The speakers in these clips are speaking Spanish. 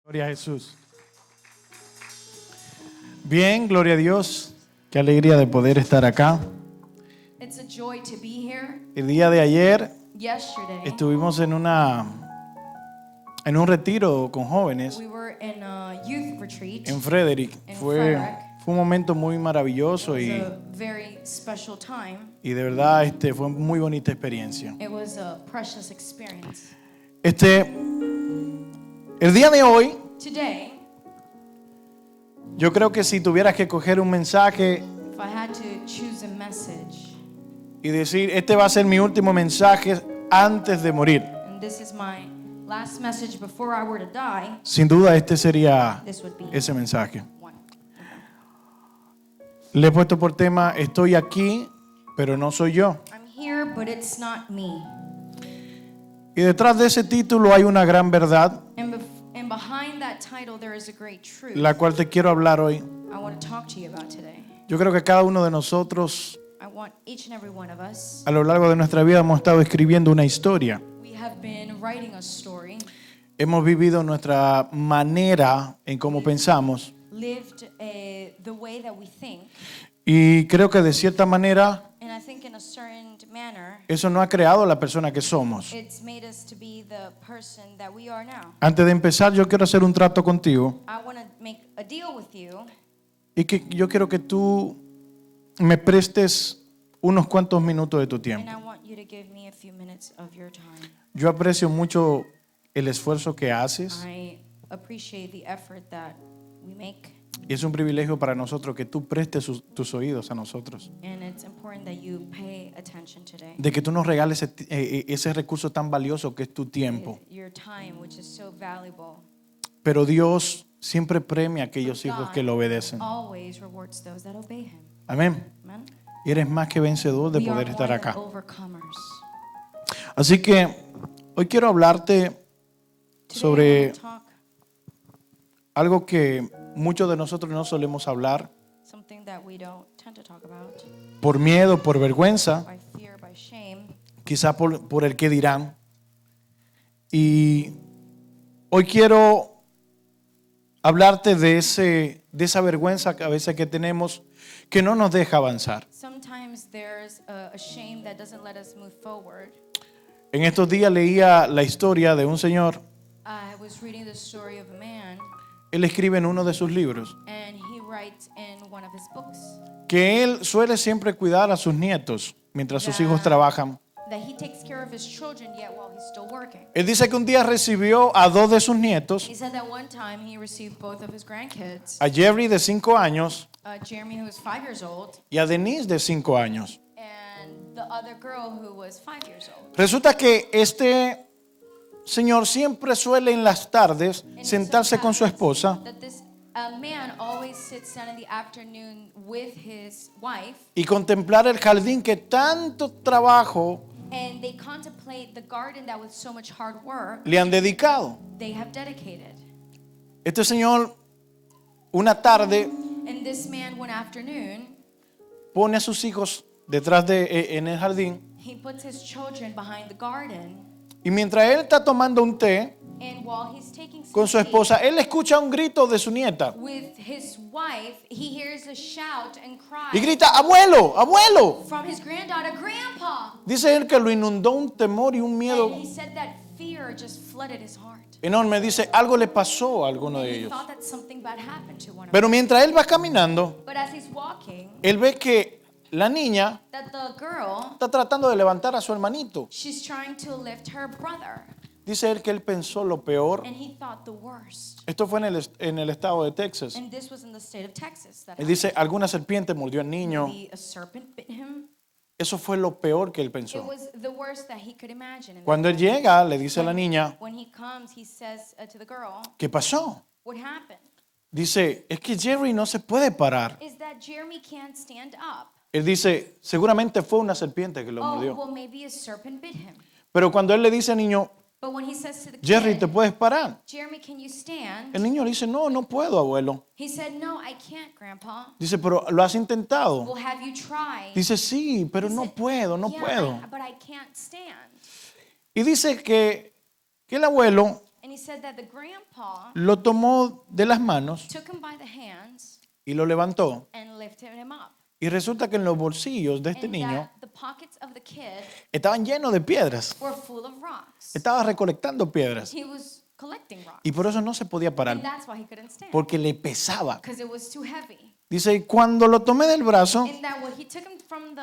Gloria a Jesús. Bien, gloria a Dios. Qué alegría de poder estar acá. It's a joy to be here. El día de ayer Yesterday, estuvimos en un retiro con jóvenes we were in a youth retreat. en Frederick. In Fue Frederick. un momento muy maravilloso It y was a very special time. de verdad fue muy bonita experiencia. It was a precious experience. El día de hoy, Today, yo creo que si tuvieras que coger un mensaje if I had to choose a message, y decir, este va a ser mi último mensaje antes de morir, and this is my last message before I were to die, sin duda este sería this would be ese mensaje. one. Le he puesto por tema, estoy aquí, pero no soy yo. I'm here, but it's not me. Y detrás de ese título hay una gran verdad, And behind that title, there is a great truth la cual te quiero hablar hoy. I want to talk to you about today. Yo creo que cada uno de nosotros I want each and every one of us, a lo largo de nuestra vida hemos estado escribiendo una historia. we have been writing a story, Hemos vivido nuestra manera en cómo pensamos. lived the way that we think, Y creo que de cierta manera and I think in a certain manner, eso no ha creado la persona que somos. it's made us to be the person that we are now. Antes de empezar, yo quiero hacer un trato contigo I want to make a deal with you, y que yo quiero que tú me prestes unos cuantos minutos de tu and tiempo. I want you to give me a few minutes of your time. Yo aprecio mucho el esfuerzo que haces I appreciate the effort that we make, y es un privilegio para nosotros que tú prestes tus oídos a nosotros, and it's important that you pay attention today. de que tú nos regales ese recurso tan valioso que es tu tiempo. Your time, which is so valuable, Pero Dios siempre premia a aquellos hijos que lo obedecen. always rewards those that obey Him. Amén. Amen. Y eres más que vencedor de We are poder estar more acá. than overcomers. Así que hoy quiero hablarte Today sobre I want to talk algo que muchos de nosotros no solemos hablar something that we don't tend to talk about por miedo, por vergüenza, by fear, by shame. quizá por el que dirán. Y hoy quiero hablarte de esa vergüenza que a veces que tenemos que no nos deja avanzar. Sometimes there's a shame that doesn't let us move forward. En estos días leía la historia de un señor. I was reading the story of a man, Él escribe en uno de sus libros and he writes in one of his books que él suele siempre cuidar a sus nietos mientras sus hijos trabajan. that he takes care of his children yet while he's still working. Él dice que un día recibió a dos de sus nietos, He said that one time he received both of his grandkids, a Jerry de 5 años Jeremy, who was 5 years old, y a Denise de 5 años. and the other girl who was 5 years old. Resulta que este señor siempre suele en las tardes And it sentarse so con su happens esposa that this man always sits down in the afternoon with his wife, y contemplar el jardín que tanto trabajo and they contemplate the garden that with so much hard work le han dedicado. they have dedicated. Este señor una tarde And this man one afternoon, pone a sus hijos detrás en el jardín he puts his children behind the garden, y mientras él está tomando un té and while he's taking some con su tea esposa, él escucha un grito de su nieta with his wife, he hears a shout and cry y grita, abuelo, abuelo. from his granddaughter, Grandpa. Dice él que lo inundó un temor y un miedo And he said that fear just flooded his heart. enorme. Dice, algo le pasó a alguno And de he ellos. thought that something bad happened to one of Pero them. mientras él va caminando, But as he's walking, él ve que la niña that the girl, está tratando de levantar a su hermanito. she's trying to lift her brother. Dice él que él pensó lo peor. And he thought the worst. Esto fue en el estado de Texas. And this was in the state of Texas. That Él dice, alguna serpiente mordió al niño. maybe a serpent bit him. Eso fue lo peor que él It pensó. was the worst that he could imagine. And Cuando él llega, le dice a la niña, when he comes, he says to the girl, ¿qué pasó? what happened? Dice, es que Jerry no se puede parar. Is that Jeremy can't stand up. Él dice, seguramente fue una serpiente que lo Oh, mordió. well, maybe a serpent bit him. Pero cuando él le dice al niño, But when he says to the Jerry, kid, ¿te puedes parar? Jeremy, can you stand? El niño le dice, no, no puedo, abuelo. He said, no, I can't, Grandpa. Dice, pero lo has intentado. Well, have you tried? Dice, sí, pero He no said, puedo, no "Yeah, puedo. but I can't stand. Y dice que el abuelo And And he said that the grandpa lo tomó de las manos took him by the hands y lo levantó. and lifted him up. Y resulta que en los bolsillos de este And niño that the pockets of the kid estaban llenos de piedras. were full of rocks. Estaba recolectando piedras. He was collecting rocks. Y por eso no se podía And parar, that's why he couldn't stand. porque le pesaba. Because it was too heavy. Dice, y cuando lo tomé del brazo, And that when he took him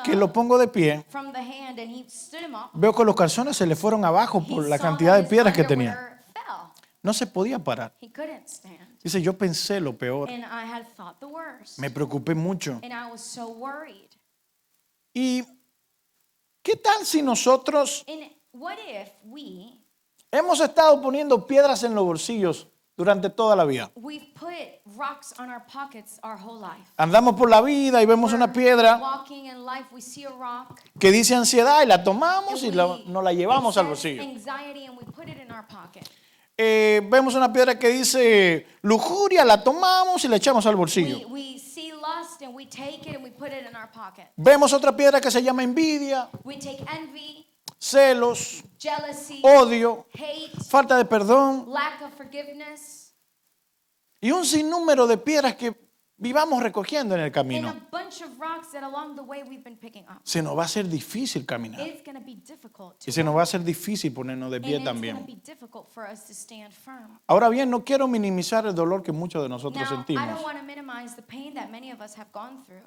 que lo pongo de pie, from the hand and he stood him up, veo que los calzones se le fueron abajo he por la saw cantidad that de his piedras que tenía. underwear fell. No se podía parar. He couldn't stand. Dice, yo pensé lo peor. And I had thought the worst. Me preocupé mucho. And I was so worried. ¿Y qué tal si nosotros And what if hemos estado poniendo piedras en los bolsillos durante toda la vida? we've put rocks on our pockets our whole life? Andamos por la vida y vemos una piedra Walking in life, we see a rock. que dice ansiedad y la tomamos y And nos la llevamos it al says bolsillo. anxiety and we put it in our pocket. Vemos una piedra que dice lujuria, la tomamos y la echamos al bolsillo. We see lust and we take it and we put it in our pocket. Vemos otra piedra que se llama envidia, We take envy, celos, jealousy, odio, hate, falta de perdón lack of forgiveness, y un sinnúmero de piedras que vivamos recogiendo en el and camino. a bunch of rocks that along the way we've been picking up. Se nos va a hacer difícil caminar It's going to be difficult to y se nos va a hacer difícil ponernos de and pie it's going to también. be difficult for us to stand firm. Ahora bien, no quiero minimizar el dolor que muchos de nosotros Now, I sentimos. don't want to minimize the pain that many of us have gone through.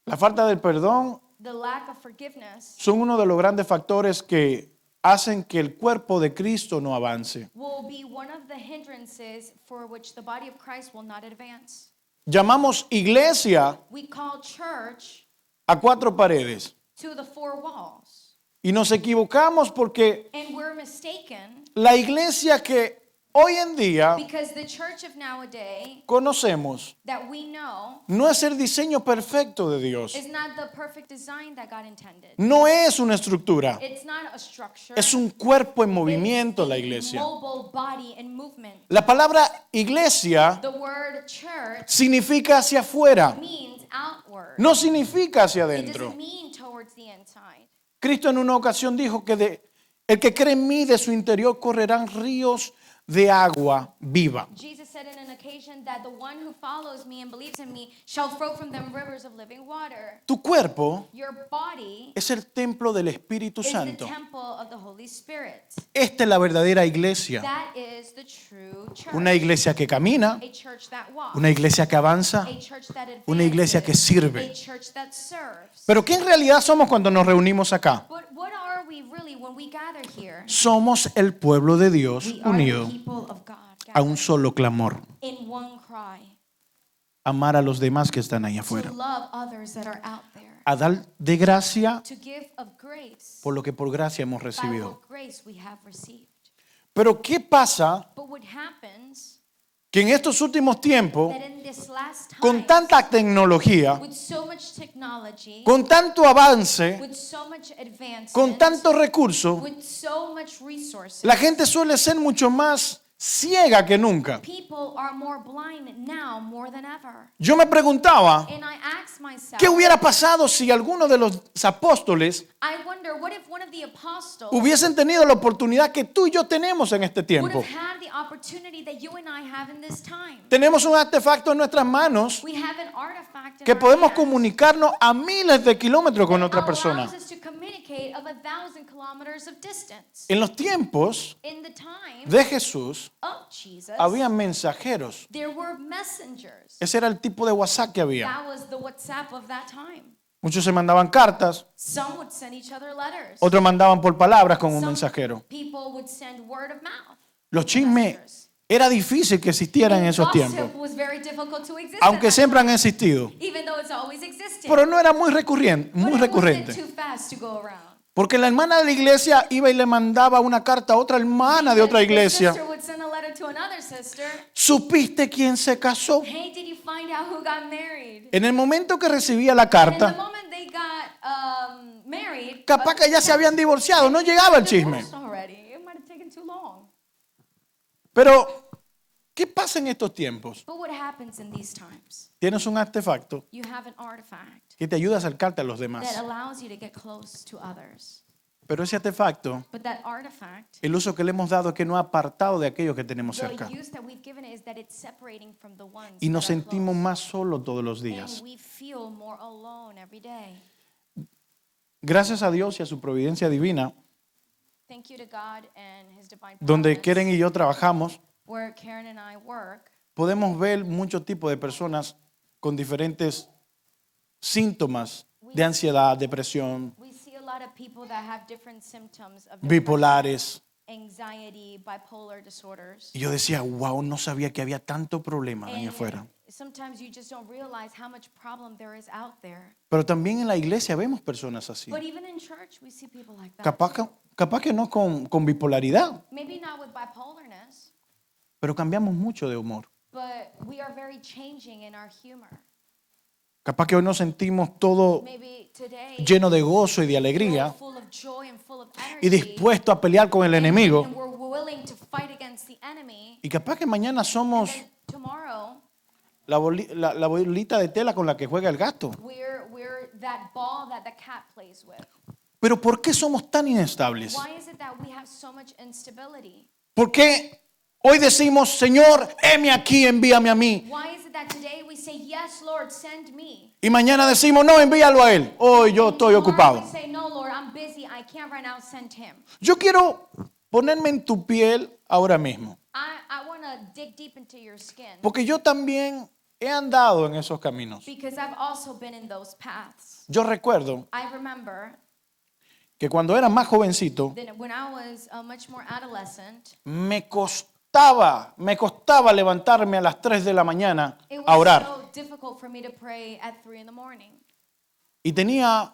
La falta del perdón The lack of forgiveness son uno de los grandes factores que hacen que el cuerpo de Cristo no avance. will be one of the hindrances for which the body of Christ will not advance. Llamamos iglesia We call church a cuatro paredes to the four walls. y nos equivocamos porque And we're mistaken la iglesia que hoy en día because the church of nowadays conocemos that we know no es el diseño perfecto de Dios. is not the perfect design that God intended. No es una estructura, It's not a structure. es un cuerpo en It's movimiento la a iglesia. mobile body and movement. La palabra iglesia The word church significa hacia afuera, means outward. no significa hacia It adentro. doesn't mean towards the inside. Cristo en una ocasión dijo que el que cree en mí de su interior correrán ríos de agua viva. Jesus said in an occasion that the one who follows me and believes in me shall flow from them rivers of living water. Tu cuerpo Your body es el templo del Espíritu is the Santo. temple of the Holy Spirit. Esta es la verdadera iglesia. That is the true church. Una iglesia que camina, A church that walks. una iglesia que avanza, A church that advances. una iglesia que sirve. A church that serves. Pero ¿qué en realidad somos cuando nos reunimos acá? But what are we really when we gather here? Somos el pueblo de Dios We are unido the people of God a un gathered solo clamor. in one cry. Amar a los demás que están ahí To afuera. love others that are out there. A dar de gracia To give of grace por lo que por gracia hemos by recibido. what grace we have received. Pero ¿qué pasa But what happens que en estos últimos tiempos, that in this last time, con tanta tecnología, with so much technology, con tanto avance, with so much advancement, con tantos recursos, with so much resources, la gente suele ser mucho más ciega que nunca. people are more blind now more than ever. Yo me preguntaba, And I ask myself, ¿qué hubiera pasado si alguno de los apóstoles I wonder, what if one of the apostles hubiesen tenido la oportunidad que tú y yo tenemos en este would tiempo? have had the opportunity that you and I have in this time? Tenemos un artefacto en nuestras manos We have an artifact in que our podemos hands comunicarnos a miles de kilómetros con that otra allows persona. us to communicate of 1,000 kilometers of distance. En los tiempos In the time de Jesús of Jesus, había mensajeros. there were messengers. Ese era el tipo de WhatsApp que había. That was the WhatsApp of that time. Muchos se mandaban cartas, Some would send each other letters. otros mandaban por palabras con un Some mensajero. people would send word of mouth. Los chismes era difícil que existieran en esos tiempos, Gossip was very difficult to exist aunque at that siempre han time, existido. even though it's always existed. Pero no era muy recurrente, But muy it wasn't recurrente. too fast to go around. Porque la hermana de la iglesia iba y le mandaba una carta a otra hermana de otra The iglesia. sister would send a letter to another sister. ¿Supiste quién se casó? Hey, did you find out who got married? En el momento que recibía la And in the carta, moment they got married, capaz que ya se habían divorciado, no llegaba el chisme. divorced already. It might have taken too long. Pero, ¿qué pasa en estos tiempos? But what happens in these times? Tienes un artefacto You have an artifact que te ayuda a acercarte a los that demás. allows you to get close to others. Pero ese artefacto, But that artifact, el uso que le hemos dado es que nos ha apartado de aquellos que tenemos the cerca. use that we've given it is that it's separating from the ones Y nos that are sentimos close. más solos todos los And días. we feel more alone every day. Gracias a Dios y a su providencia divina, Thank you to God and His divine donde providence, Keren y yo trabajamos, where Karen and I work, podemos ver muchos tipos de personas con diferentes síntomas de ansiedad, depresión, we see a lot of people that have different symptoms of depression, bipolares. anxiety, bipolar disorders. Y yo decía, wow, no sabía que había tanto problema ahí And afuera. sometimes you just don't realize how much problem there is out there. Pero también en la iglesia vemos personas así. But even in church, we see people like that. Capaz que no con bipolaridad, Maybe not with bipolarness, pero cambiamos mucho de humor. but we are very changing in our humor. Capaz que hoy nos sentimos todo Maybe today lleno de gozo y de we're alegría full of joy and full of y energy, dispuestos a pelear con el enemigo. and we're willing to fight against the enemy. Y capaz que mañana somos And tomorrow, la bolita de tela con la que juega el gato. we're that ball that the cat plays with. Pero ¿por qué somos tan inestables? Why is it that we have so much instability? ¿Por qué hoy decimos, Señor, heme aquí, envíame a mí? Why is it that today we say, yes, Lord, send me? Y mañana decimos, no, envíalo a Él. Hoy yo estoy Tomorrow ocupado. we say, no, Lord, I'm busy. I can't right now, send him. Yo quiero ponerme en tu piel ahora mismo. I want to dig deep into your skin Porque yo también he andado en esos caminos. because I've also been in those paths. Yo recuerdo I remember que cuando era más jovencito, that when I was much more adolescent, me costaba levantarme a las 3 de la mañana it a was orar. so difficult for me to pray at 3 in the morning. Y tenía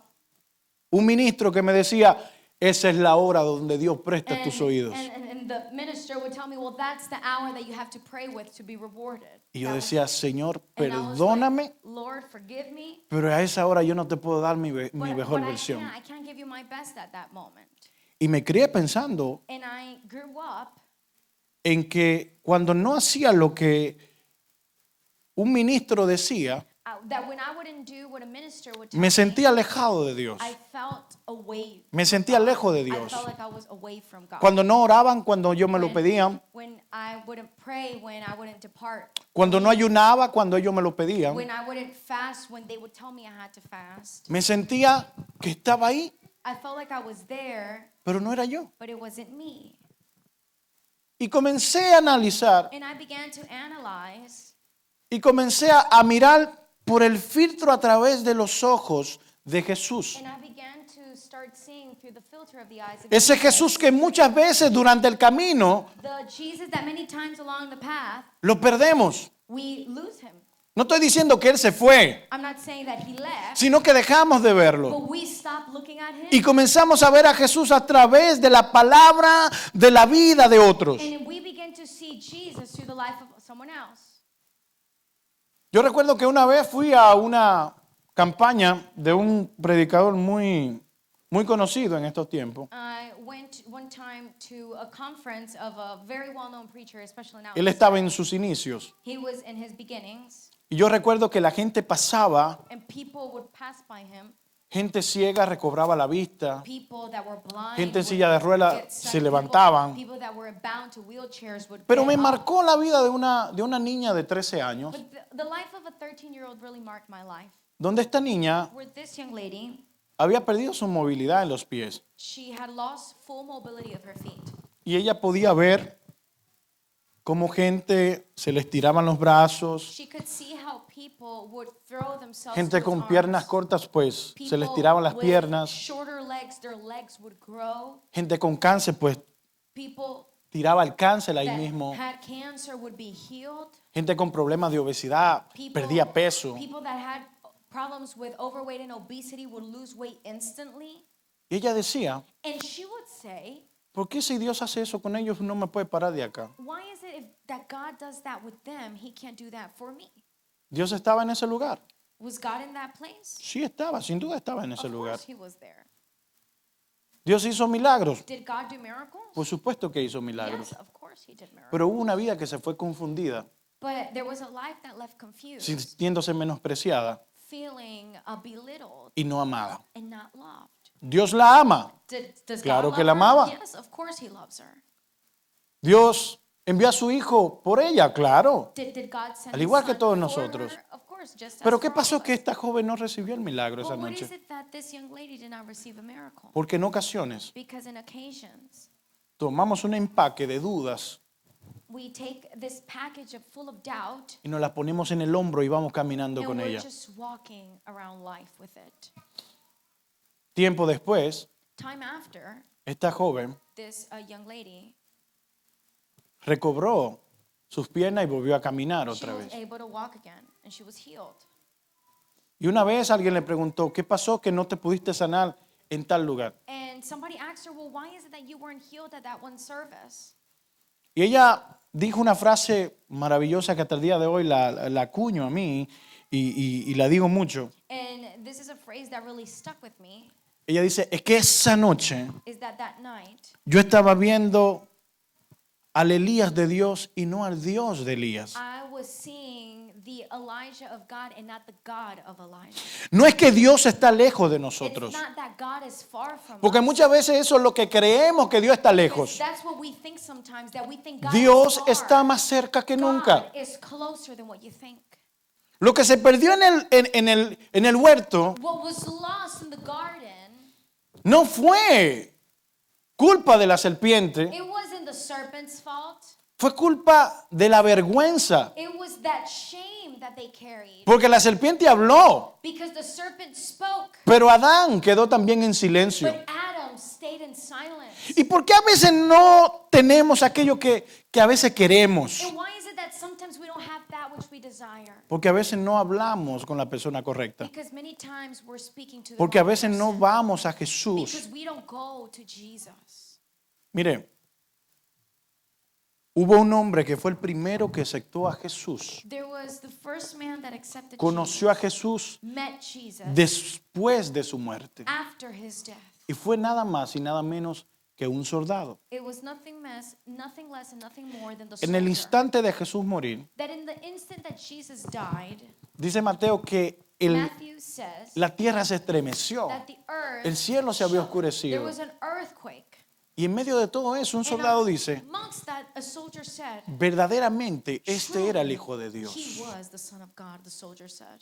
un ministro que me decía, esa es la hora donde Dios presta tus oídos. And the minister would tell me, well, that's the hour that you have to pray with to be rewarded. Y yo That was- decía, Señor, and I was perdóname, like, Lord, forgive me. pero a esa hora yo no te puedo dar mi But mejor I versión. can't give you my best at that moment. Y me crié pensando And I grew up en que cuando no hacía lo que un ministro decía, that when I wouldn't do what a minister would tell me me, sentía alejado de Dios. I felt away. Me sentía lejos de I Dios. felt like I was away from God. Cuando no oraban, cuando yo me lo pedían. When I wouldn't pray, when I wouldn't depart, Cuando no ayunaba, cuando ellos me lo pedían. when I wouldn't fast, when they would tell me I had to fast. Me sentía que estaba ahí, I felt like I was there, pero no era yo. but it wasn't me. Y comencé a analizar And I began to analyze y comencé a mirar por el filtro a través de los ojos de Jesús. and I began to start seeing through the filter of the eyes of Ese Jesus. Jesús que muchas veces durante el camino The Jesus that many times along the path lo perdemos. we lose him. No estoy diciendo que Él se fue, I'm not saying that he left, sino que dejamos de verlo. but we stopped looking at him. Y comenzamos a ver a Jesús a través de la palabra de la vida de otros. And we begin to see Jesus through the life of someone else. Yo recuerdo que una vez fui a una campaña de un predicador muy conocido en estos tiempos. I went one time to a conference of a very well-known preacher, especially now. Él estaba en sus inicios. He was in his beginnings, Y yo recuerdo que la gente pasaba, and people would pass by him. gente ciega recobraba la vista, People that were blind, gente en would silla de ruedas get sight. se levantaban. People that were bound to wheelchairs would Pero get me up. marcó la vida de una niña de 13 años, But the life of a 13-year-old really marked my life. donde esta niña Where this young lady, había perdido su movilidad en los pies. she had lost full mobility of her feet. Y ella podía ver cómo gente se les tiraban los brazos, She could see how people would throw themselves gente to con his piernas arms. cortas pues se les People tiraban las with piernas, shorter legs, their legs would grow. gente con cáncer pues People tiraba el cáncer ahí that mismo, had cancer would be healed. gente con problemas de obesidad People, perdía peso. people that had problems with overweight and obesity would lose weight instantly. Y ella decía, And she would say, ¿por qué si Dios hace eso con ellos no me puede parar de acá? why is it if that God does that with them, he can't do that for me? Dios estaba en ese lugar. Was God in that place? Sí estaba, sin duda estaba en ese Of lugar. course he was there. Dios hizo milagros. Did God do miracles? Por supuesto que hizo milagros. Yes, of course he did miracles. Pero hubo una vida que se fue confundida, But there was a life that left confused, sintiéndose menospreciada feeling belittled y no amada. and not loved. Dios la ama. Does Claro God que love la amaba. her? Yes, of course he loves her. Dios envió a su hijo por ella, claro. Did God send Al his igual que son todos for nosotros. her? Of course, just Pero as ¿qué for all pasó of que us. esta joven no recibió el milagro esa But what is noche? it that this young lady did not receive a miracle? Porque en ocasiones Because in occasions, tomamos un empaque de dudas we take this package of full of doubt y nos la ponemos en el hombro y vamos caminando and con we're ella. just walking around life with it. Tiempo después, Time after, esta joven this young lady, recobró sus piernas y volvió a caminar she otra was vez. able to walk again and she was healed. Y una vez alguien le preguntó, ¿qué pasó que no te pudiste sanar en tal lugar? And somebody asked her, well, why is it that you weren't healed at that one service? Y ella dijo una frase maravillosa que hasta el día de hoy la acuño a mí y la digo mucho. And this is a phrase that really stuck with me, Ella dice, es que esa noche is that night, yo estaba viendo al Elías de Dios y no al Dios de Elías. I was seeing the Elijah of God and not the God of Elijah. No es que Dios está lejos de nosotros, It's not that God is far from porque us. muchas veces eso es lo que creemos, que Dios está lejos. That's what we think sometimes, that we think God Dios is far. está más cerca que nunca. God is closer than what you think. Lo que se perdió en el huerto What was lost in the garden, no fue culpa de la serpiente, it wasn't the serpent's fault. fue culpa de la vergüenza. It was that shame that they carried. Porque la serpiente habló, Because the serpent spoke, pero Adán quedó también en silencio. but Adam stayed in silence. ¿Y por qué a veces no tenemos aquello que a veces queremos? And why is it that sometimes we don't have that which we desire? Porque a veces no hablamos con la persona correcta. Because many times we're speaking to the Porque a wrong veces no person. vamos a Jesús. Because we don't go to Jesus. Mire, hubo un hombre que fue el primero que aceptó a Jesús. There was the first man that accepted Conoció a Jesus, Jesús met Jesus después de su muerte. after his death. Y fue nada más y nada menos que un soldado. It was nothing less and nothing more than the En el soldier. instante de Jesús morir, That in the instant that Jesus died, dice Mateo que Matthew says la tierra se estremeció. that the earth El cielo se había shook. There oscurecido. was an earthquake. Y en medio de todo eso, un And soldado dice, amongst that, a soldier said, verdaderamente este era el "Truly, Hijo de he Dios. was the Son of God," the soldier said.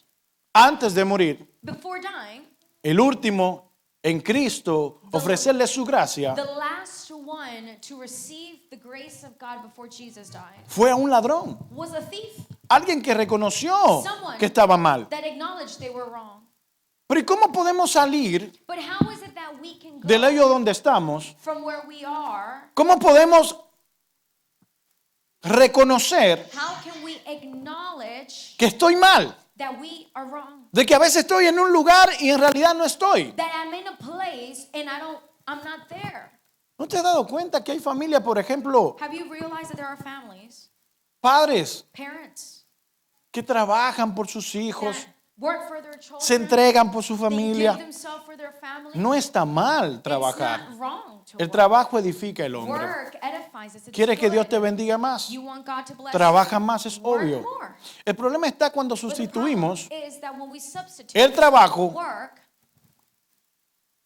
Antes de morir, Before dying, el último en Cristo, ofrecerle su gracia, the last one to receive the grace of God before Jesus died fue a un ladrón. was a thief, Alguien que reconoció someone que estaba mal. that acknowledged they were wrong. Pero ¿y cómo podemos salir But how is it that we can go del hoyo donde estamos? from where we are? ¿Cómo podemos reconocer How can we acknowledge que estoy mal? that we are wrong? De que a veces estoy en un lugar y en realidad no estoy. That I'm in a place and I'm not there. ¿No te has dado cuenta que hay familias, por ejemplo, Have you realized that there are families, padres parents, que trabajan por sus hijos, that work for their children, se entregan por su they give familia? themselves for their family? No está mal It's trabajar. not wrong to El work. trabajo edifica el hombre. Work edifies us. It's ¿Quieres que Dios good. te bendiga más? You want God to bless Trabaja you? más, es Work obvio. more. El problema está cuando But the sustituimos problem is that when we substitute el trabajo work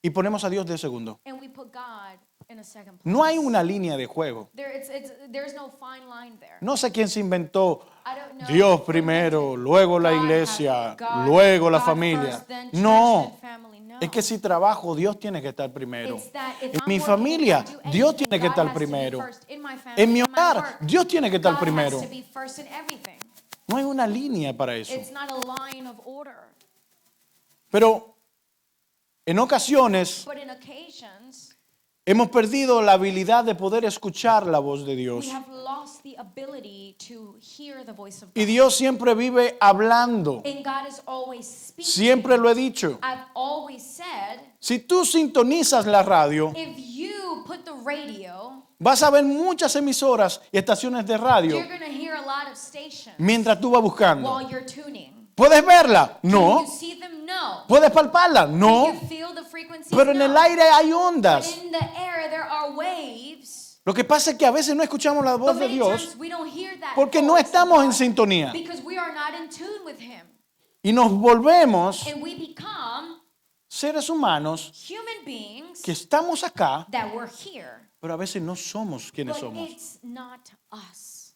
y ponemos a Dios de segundo. and we put God in a second place. No hay una línea de juego. There's no fine line there. No sé quién se inventó I don't know Dios who primero, invented luego la God iglesia, had- God- luego la God familia. first, then church, No, then family. No. es que si trabajo, Dios tiene que estar primero. It's that if En I'm mi working, familia, if I do Dios anything, tiene que God estar has to be primero. first. In my family, En mi in my hogar, work, Dios tiene que estar God primero. has to be first in everything. No hay una línea para eso. It's not a line of order. Pero en ocasiones But in occasions, hemos perdido la habilidad de poder escuchar la voz de we Dios. have lost the ability to hear the voice of Y God. Dios siempre vive hablando. And God is always speaking. Siempre lo he dicho. I've always said, Si tú sintonizas la radio, if you put the radio, vas a ver muchas emisoras y estaciones de radio you're going to hear a lot of stations mientras tú vas buscando. while you're tuning. ¿Puedes verla? Can No. you see them? No. ¿Puedes palparla? Can No. you feel the frequencies? Pero en No. el aire hay But ondas. in the air there are waves. Lo que pasa es que a veces no escuchamos la But voz de many Dios times we don't hear that porque no voice of estamos en God sintonía. because we are not in tune with Him. Y nos volvemos And we become seres humanos human beings que estamos acá, that we're here, pero a veces no somos quienes but somos. it's not us.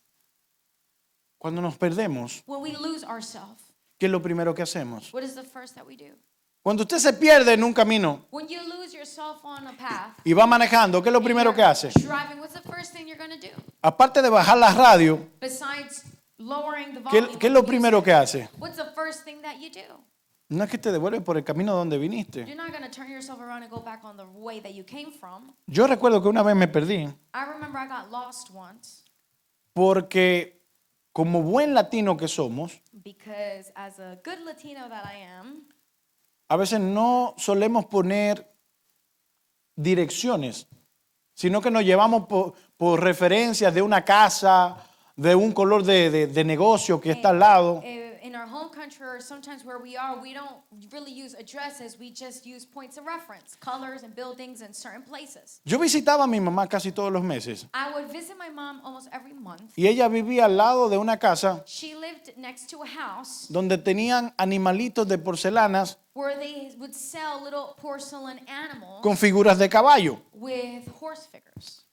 Cuando nos perdemos, When we lose ourselves, ¿qué es lo primero que hacemos? what is the first that we do? Cuando usted se pierde en un camino When you lose yourself on a path, y va manejando, ¿qué es lo primero que hace? driving, what's the first thing you're going to do? Aparte de bajar la radio, Besides lowering the ¿qué, volume qué es of lo the primero music, que hace? what's the first thing that you do? No es que te devuelves por el camino donde viniste. You're not going to turn yourself around and go back on the way that you came from. Yo recuerdo que una vez me perdí I remember I got lost once porque como buen latino que somos, because as a good Latino that I am, a veces no solemos poner direcciones, sino que nos llevamos por referencias de una casa, de un color de negocio que está al lado. in our home country or sometimes where we are, we don't really use addresses, we just use points of reference, colors and buildings and certain places. Yo visitaba a mi mamá casi todos los meses I would visit my mom almost every month. y ella vivía al lado de una casa She lived next to a house donde tenían animalitos de porcelanas where they would sell little porcelain animals con figuras de caballo. with horse figures.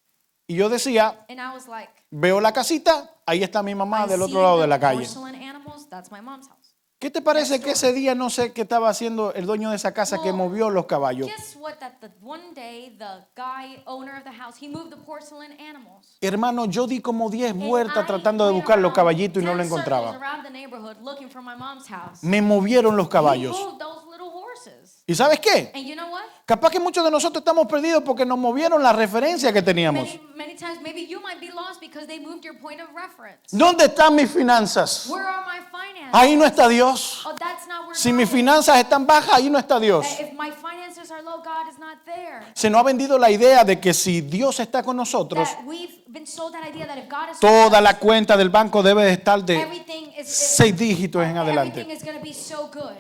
Y yo decía, And I was like, veo la casita, ahí está mi mamá I del see otro lado de la little calle. porcelain animals, that's my mom's house. ¿Qué te parece que ese día no sé qué estaba haciendo el dueño de esa casa que movió los caballos? Guess what? That the one day the guy, owner of the house, he moved the porcelain animals. Hermano, yo di como 10 And vueltas I tratando de went buscar los around caballitos y no 10 lo circles encontraba. around the neighborhood looking for my mom's house. Me movieron los He caballos. moved those little horses. ¿Y sabes qué? And you know what? Capaz que muchos de nosotros estamos perdidos porque nos movieron la referencia que teníamos. Many times, maybe you might be lost because they moved your point of reference. ¿Dónde están mis finanzas? Where are my finances? Ahí no está Dios. Oh, that's not where Si God mis is. finanzas están bajas, ahí no está Dios. If my finances are low, God is not there. Se nos ha vendido la idea de que si Dios está con nosotros, That we've been sold that idea that if God is toda la cuenta del banco debe de estar de everything is 6 dígitos en adelante. everything is going to be so good.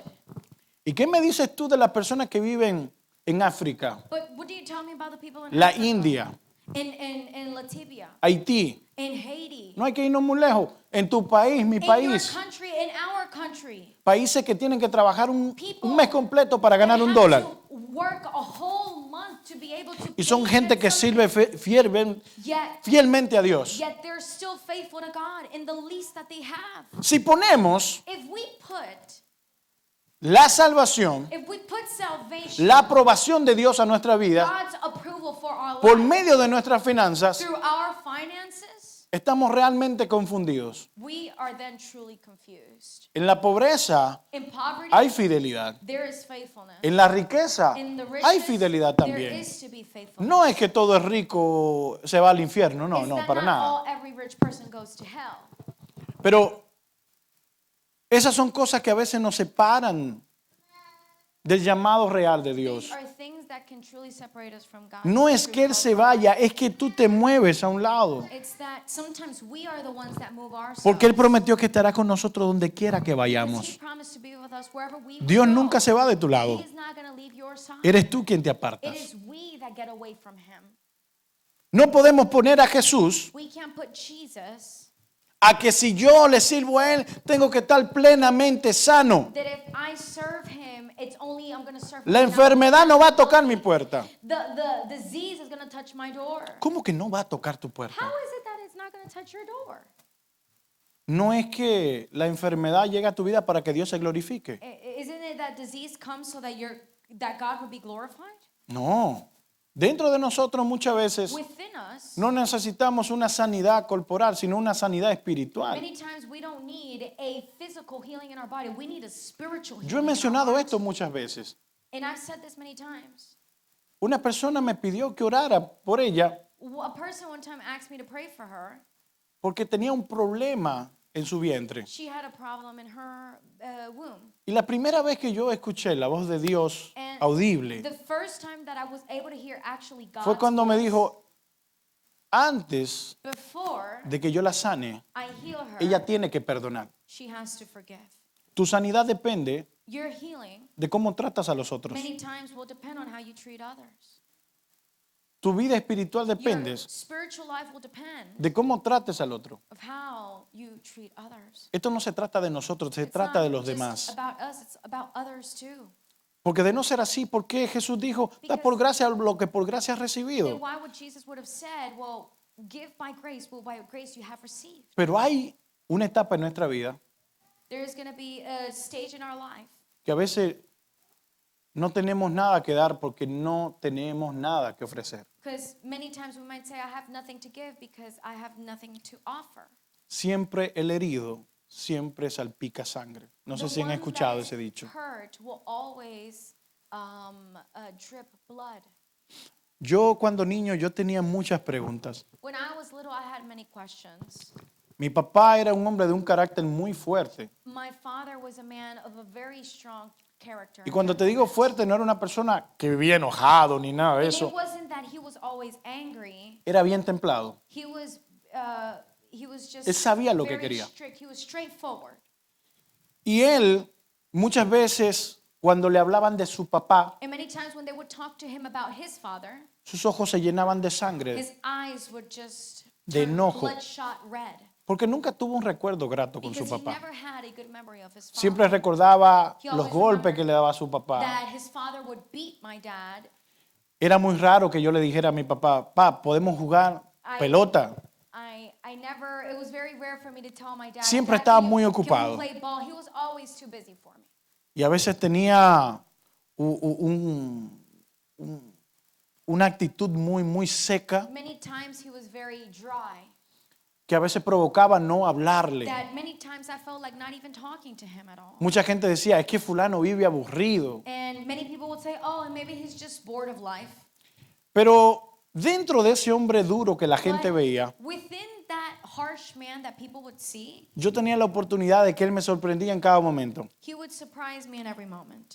¿Y qué me dices tú de las personas que viven en África, But what do you tell me about the people in la Africa? India, In Latvia, Haití? in Haiti, No hay que irnos muy lejos. En tu país, mi in your país, country, in our country. países que tienen que trabajar un People mes completo para ganar that un have dólar. to work a whole month to be able to Y son pay gente them que something. sirve Yet fielmente a Dios. they're still faithful to God in the least that they have. Si ponemos If we put la salvación, salvation, la aprobación de Dios a nuestra vida, God's approval for our por life medio de nuestras finanzas, through our finances, estamos realmente confundidos. we are then truly confused. En la pobreza In poverty, hay fidelidad. there is faithfulness. En la riqueza In the riches, hay fidelidad there también. is to be faithfulness. No es que todo es rico se va al infierno, no, It's no, that para not nada. all every rich person goes to hell. Pero esas son cosas que a veces nos separan del llamado real de Dios. These are things that can truly separate us from God. No es que Él se vaya, es que tú te mueves a un lado. It's that sometimes we are the ones that move ourselves. Porque Él prometió que estará con nosotros donde quiera que Because He vayamos. promised to be with us wherever we Dios go. nunca se va de tu He lado. is not going to leave your side. Eres tú quien te It apartas. is we that get away from Him. No podemos poner a Jesús We can't put Jesus a que si yo le sirvo a Él, tengo que estar plenamente sano. that if I serve Him, it's only I'm going to serve La Him. enfermedad no va a tocar mi puerta. The disease is going to touch my door. ¿Cómo que no va a tocar tu puerta? How is it that it's not going to touch your door? No es que la enfermedad llegue a tu vida para que Dios se glorifique. Isn't it that disease comes so that God would be glorified? No. Dentro de nosotros muchas veces Within us, no necesitamos una sanidad corporal, sino una sanidad espiritual. many times we don't need a physical healing in our body. We need a spiritual healing. Yo he in our mencionado heart. esto muchas veces. And I've said this many times. Una persona me pidió que orara por ella A person one time asked me to pray for her. porque tenía un problema en su vientre. She had a problem in her womb. Y la primera vez que yo escuché la voz de Dios And audible the first time that I was able to hear actually God's fue cuando me voice, dijo, antes before de que yo la sane, I heal her, ella tiene que perdonar. she has to forgive. Tu sanidad depende Your healing de cómo tratas a los otros. many times will depend on how you treat others. Tu vida espiritual Your depende spiritual life will depend de cómo trates al otro. of how you treat others. Esto no se trata de nosotros, se It's trata not de los just demás. about us, it's about others too. Porque de no ser así, ¿por qué Jesús dijo, da por gracia lo que por gracia has Then recibido? why would Jesus would have said, well, give by grace, well, by grace you have received. Pero hay una etapa en nuestra vida There is going to be a stage in our life que a veces no tenemos nada que dar porque no tenemos nada que ofrecer. because many times we might say, I have nothing to give because I have nothing to offer. Siempre el herido, siempre salpica sangre. No sé The si han one escuchado that is ese dicho. hurt will always drip blood. Yo cuando niño yo tenía muchas preguntas. When I was little, I had many questions. Mi papá era un hombre de un carácter muy fuerte. My father was a man of a very strong character. Y cuando te digo fuerte, no era una persona que vivía enojado ni nada de And eso. it wasn't that he was always angry. Era bien templado. He was just Él sabía lo que very quería. strict. He was straightforward. Y él, muchas veces, cuando le hablaban de su papá, And many times when they would talk to him about his father, sus ojos se llenaban de sangre, his eyes would just de turn enojo. bloodshot red. porque nunca tuvo un recuerdo grato con su Because he papá. never had a good memory of his father. Siempre recordaba He los always golpes que remembered le daba a su papá. That his father would beat my dad. Era muy raro que yo le dijera a mi papá, papá, podemos jugar pelota. It was very rare for me to tell my dad. Siempre "Dad, estaba can muy we ocupado. play ball?" He was always too busy for me. Y a veces tenía una actitud muy seca Many times he was very dry. que a veces provocaba no hablarle. That many times I felt like not even talking to him at all. Mucha gente decía, es que fulano vive aburrido. And many people would say, "Oh, and maybe he's just bored of life." Pero dentro de ese hombre duro que la gente But veía, within that harsh man that people would see, yo tenía la oportunidad de que él me sorprendía en cada momento. he would surprise me in every moment.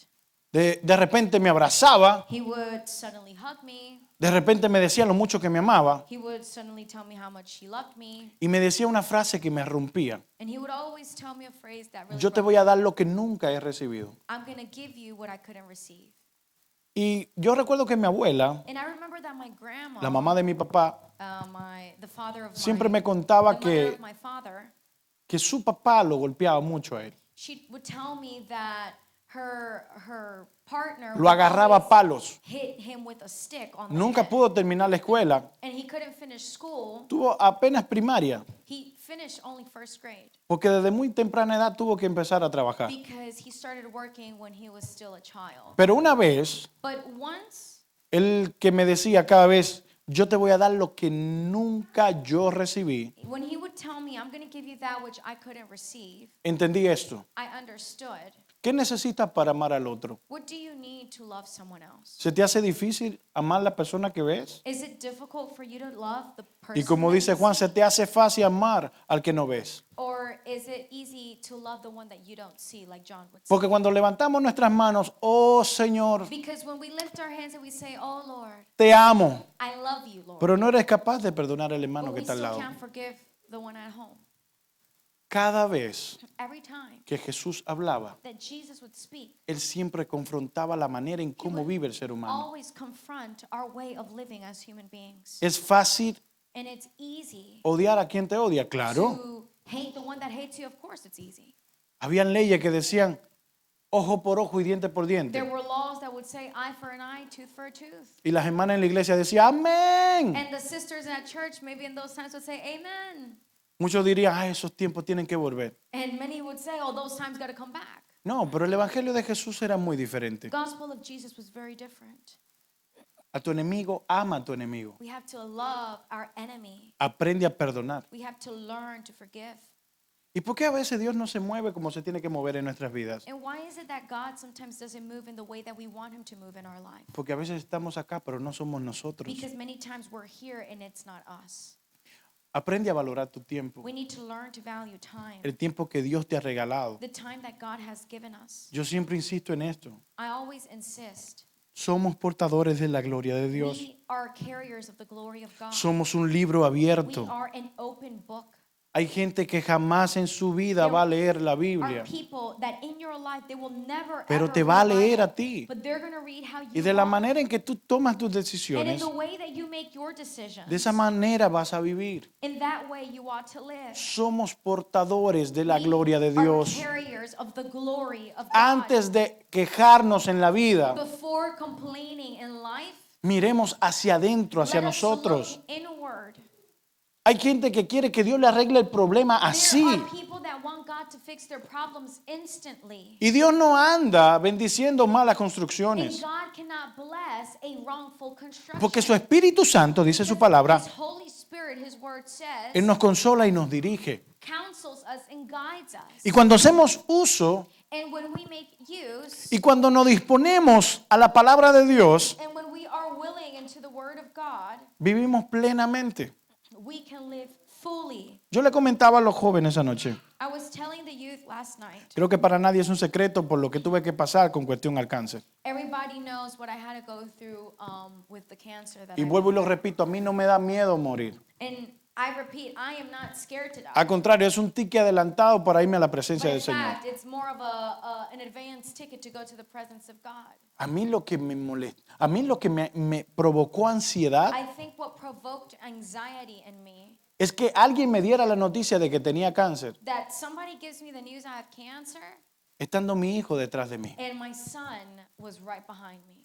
De repente me abrazaba, He would suddenly hug me. de repente me decía lo mucho que me amaba He would suddenly tell me how much he loved me. y me decía una frase que me rompía. And he would always tell me a phrase that really Yo te broke voy a dar lo que nunca he recibido. I'm going to give you what I couldn't receive. Y yo recuerdo que mi abuela, And I remember that my grandma, la mamá de mi papá, the father of siempre my, me contaba the mother que, of my father, que su papá lo golpeaba mucho a él. she would tell me that her partner Lo would agarraba a always palos. hit him with a stick on the Nunca head. pudo terminar la escuela. And he couldn't finish school. Tuvo apenas primaria, He finished only first grade porque desde muy temprana edad tuvo que empezar a trabajar. because he started working when he was still a child. Pero una vez, But once él que me decía cada vez, yo te voy a dar lo que nunca yo recibí, when he would tell me, I'm going to give you that which I couldn't receive, entendí esto. I understood. ¿Qué necesitas para amar al otro? What do you need to love someone else? ¿Se te hace difícil amar a la persona que ves? Is it difficult for you to love the person? Y como that dice you Juan, see? ¿se te hace fácil amar al que no ves? Or is it easy to love the one that you don't see, like John would say? Porque cuando levantamos nuestras manos, oh Señor, Because when we lift our hands and we say, "Oh Lord, te amo, I love you, Lord," pero no eres capaz de perdonar al hermano but que we está al still lado. can't forgive the one at home. Cada vez Every time que Jesús hablaba, that Jesus would speak, Él siempre confrontaba la manera en cómo vive el ser humano. always confront our way of living as human beings. ¿Es fácil And it's easy odiar a quien te odia? Claro. to hate the one that hates you. Of course, it's easy. Habían leyes que decían ojo por ojo y diente por There diente. were laws that would say eye for an eye, tooth for a tooth. Y las hermanas en la iglesia decían amén. And the sisters at church, maybe in those times, would say amen. Muchos dirían, ah, esos tiempos tienen que volver. And many would say, oh, those times got to come back. No, pero el evangelio de Jesús era muy The diferente. gospel of Jesus was very different. A tu enemigo, ama a tu enemigo. We have to love our enemy. Aprende a perdonar. We have to learn to forgive. ¿Y por qué a veces Dios no se mueve como se tiene que mover en nuestras vidas? And why is it that God sometimes doesn't move in the way that we want him to move in our life? Porque a veces estamos acá, pero no somos nosotros. Because many times we're here and it's not us. Aprende a valorar tu tiempo. We need to learn to value time. El tiempo que Dios te ha regalado. The time that God has given us. Yo siempre insisto en esto. I always insist. Somos portadores de la gloria de Dios. We are carriers of the glory of God. Somos un libro We abierto. are an open book. Hay gente que jamás en su vida va a leer la Are Biblia, people that in your life they will never pero ever te va a read leer Bible, a ti. but they're going to read how Y you de la walk. manera en que tú tomas tus And in decisiones, the way that you make your decisions, de esa manera vas a vivir. in that way you ought to live. Somos portadores de la We gloria de are Dios. carriers of the glory of God. Antes de quejarnos en la vida, Before complaining in life, miremos hacia adentro, hacia let us nosotros. look inward. Hay gente que quiere que Dios le arregle el problema There así. are people that want God to fix their problems instantly. Y Dios no anda bendiciendo malas And construcciones. God cannot bless a wrongful construction. Porque su Espíritu Santo, dice su palabra, His Holy Spirit, His word says, Él nos consola y nos dirige. counsels us and guides us. Y cuando hacemos uso And when we make use, y cuando nos disponemos a la palabra de Dios, and when we are willing into the word of God, vivimos plenamente. we can live fully. Yo le comentaba a los jóvenes anoche, I was telling the youth last night, creo que para nadie es un secreto por lo que tuve que pasar con cuestión al cáncer. everybody knows what I had to go through with the cancer that Y I vuelvo y lo repito, a mí no me da miedo morir. And I repeat, I am not scared to die. Al contrario, es un ticket adelantado para irme a la presencia But del in Señor. fact, it's more of an advance ticket to go to the presence of God. A mí lo que me molesta, a mí lo que me provocó ansiedad I think what provoked anxiety in me, es que alguien me diera la noticia de que tenía cáncer, that somebody gives me the news I have cancer, estando mi hijo detrás de mí. and my son was right behind me.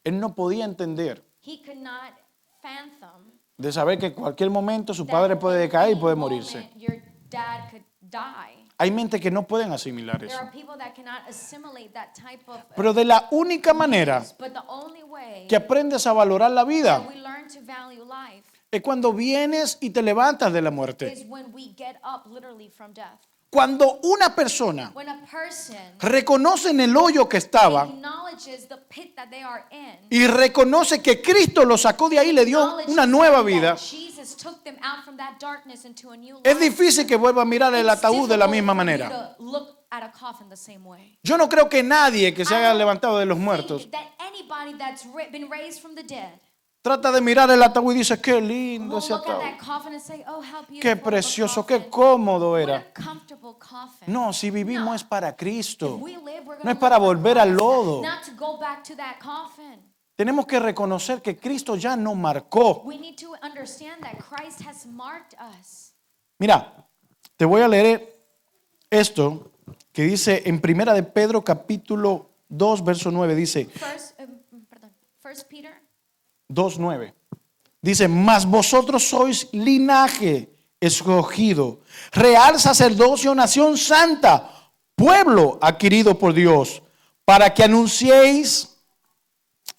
Él no podía entender He could not fathom de saber que en cualquier momento su that padre puede in decaer y any puede moment morirse. your dad could die. Hay mentes que no pueden asimilar There eso. are people that cannot assimilate that type of Pero de la única manera but the only way que aprendes a valorar la vida that we learn to value life es cuando vienes y te levantas de la muerte. is when we get up literally from death. Cuando una persona When a person reconoce en el hoyo que estaba acknowledges the pit that they are in, y reconoce que Cristo lo sacó de ahí y le dio acknowledges una nueva that vida, Jesus took them out from that darkness into a new es life. difícil que vuelva a mirar el It's ataúd de la difficult misma for you manera. to look at a coffin the same way. Yo no creo que nadie que se I haya don't levantado de los think muertos that anybody that's been raised from the dead trata de mirar el ataúd y dice, qué lindo will ese look at ataúd, that coffin and say, "Oh, how beautiful qué of a precioso, coffin. qué cómodo What era. a comfortable coffin." No, si vivimos No. es para If Cristo. we live, we're No gonna es para live for volver al Christ, lodo. not to go back to that coffin. Tenemos que reconocer que Cristo ya nos marcó. We need to understand that Christ has marked us. Mira, te voy a leer esto que dice en Primera de Pedro capítulo 2, verso 9, dice, First Peter 2:9. Dice, mas vosotros sois linaje escogido, real sacerdocio, nación santa, pueblo adquirido por Dios, para que anunciéis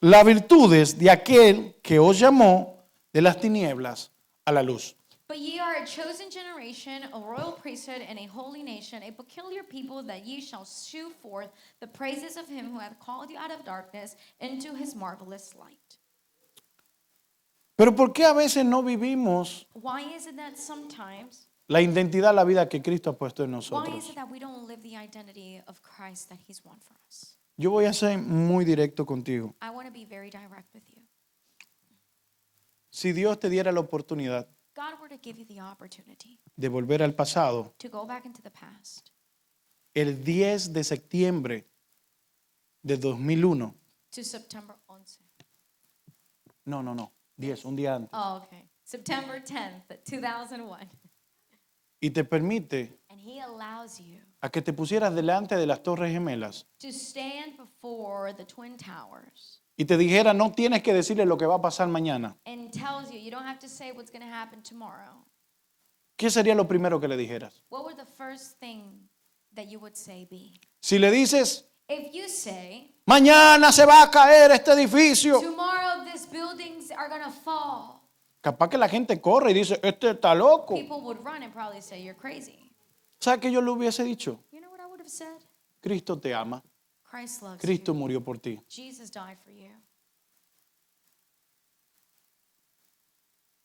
las virtudes de aquel que os llamó de las tinieblas a la luz. But ye are a chosen generation, a royal priesthood, and a holy nation, a peculiar people, that ye shall shew forth the praises of him who hath called you out of darkness into his marvelous light. Pero ¿por qué a veces no vivimos Why is it that sometimes, la identidad, la vida que Cristo ha puesto en why is nosotros? it that we don't live the identity of Christ that he's won for us? Yo voy a ser muy directo contigo. I want to be very direct with you. Si Dios te diera la oportunidad God were to give you the opportunity de volver al pasado, to go back into the past, el 10 de septiembre de 2001, to September 11. no, 10, un día antes, Oh, okay. September 10th, 2001. y te permite And he allows you a que te pusieras delante de las Torres Gemelas to stand before the Twin Towers y te dijera, no tienes que decirle lo que va a pasar mañana, and tells you you don't have to say what's going to happen tomorrow. ¿qué sería lo primero que le dijeras? What would the first thing that you would say be? Si le dices, If you say, mañana se va a caer este edificio, tomorrow these buildings are going to fall, capaz que la gente corre y dice, este está loco. people would run and probably say you're crazy. ¿Sabes qué yo le hubiese dicho? You know what I would have said? Cristo te ama, Christ loves Cristo you. murió por ti. Jesus died for you.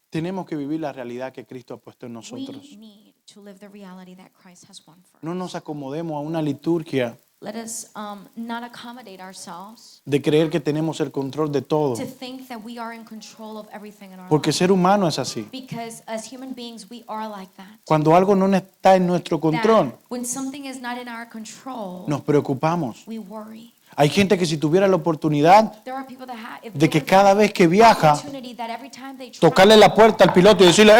Tenemos que vivir la realidad que Cristo ha puesto en nosotros. We need to live the reality that Christ has won for No us. nos acomodemos a una liturgia Let us not accommodate ourselves de creer que tenemos el control de todo. to think that we are in control of everything in our Porque life. ser humano es así. Because as human beings, we are like that. Cuando algo no está en nuestro control, That when something is not in our control, nos preocupamos. we worry. Hay gente que si tuviera la oportunidad There are people that have, if de they que were cada given vez que the viaja, opportunity that every time they try tocarle la puerta al piloto y decirle,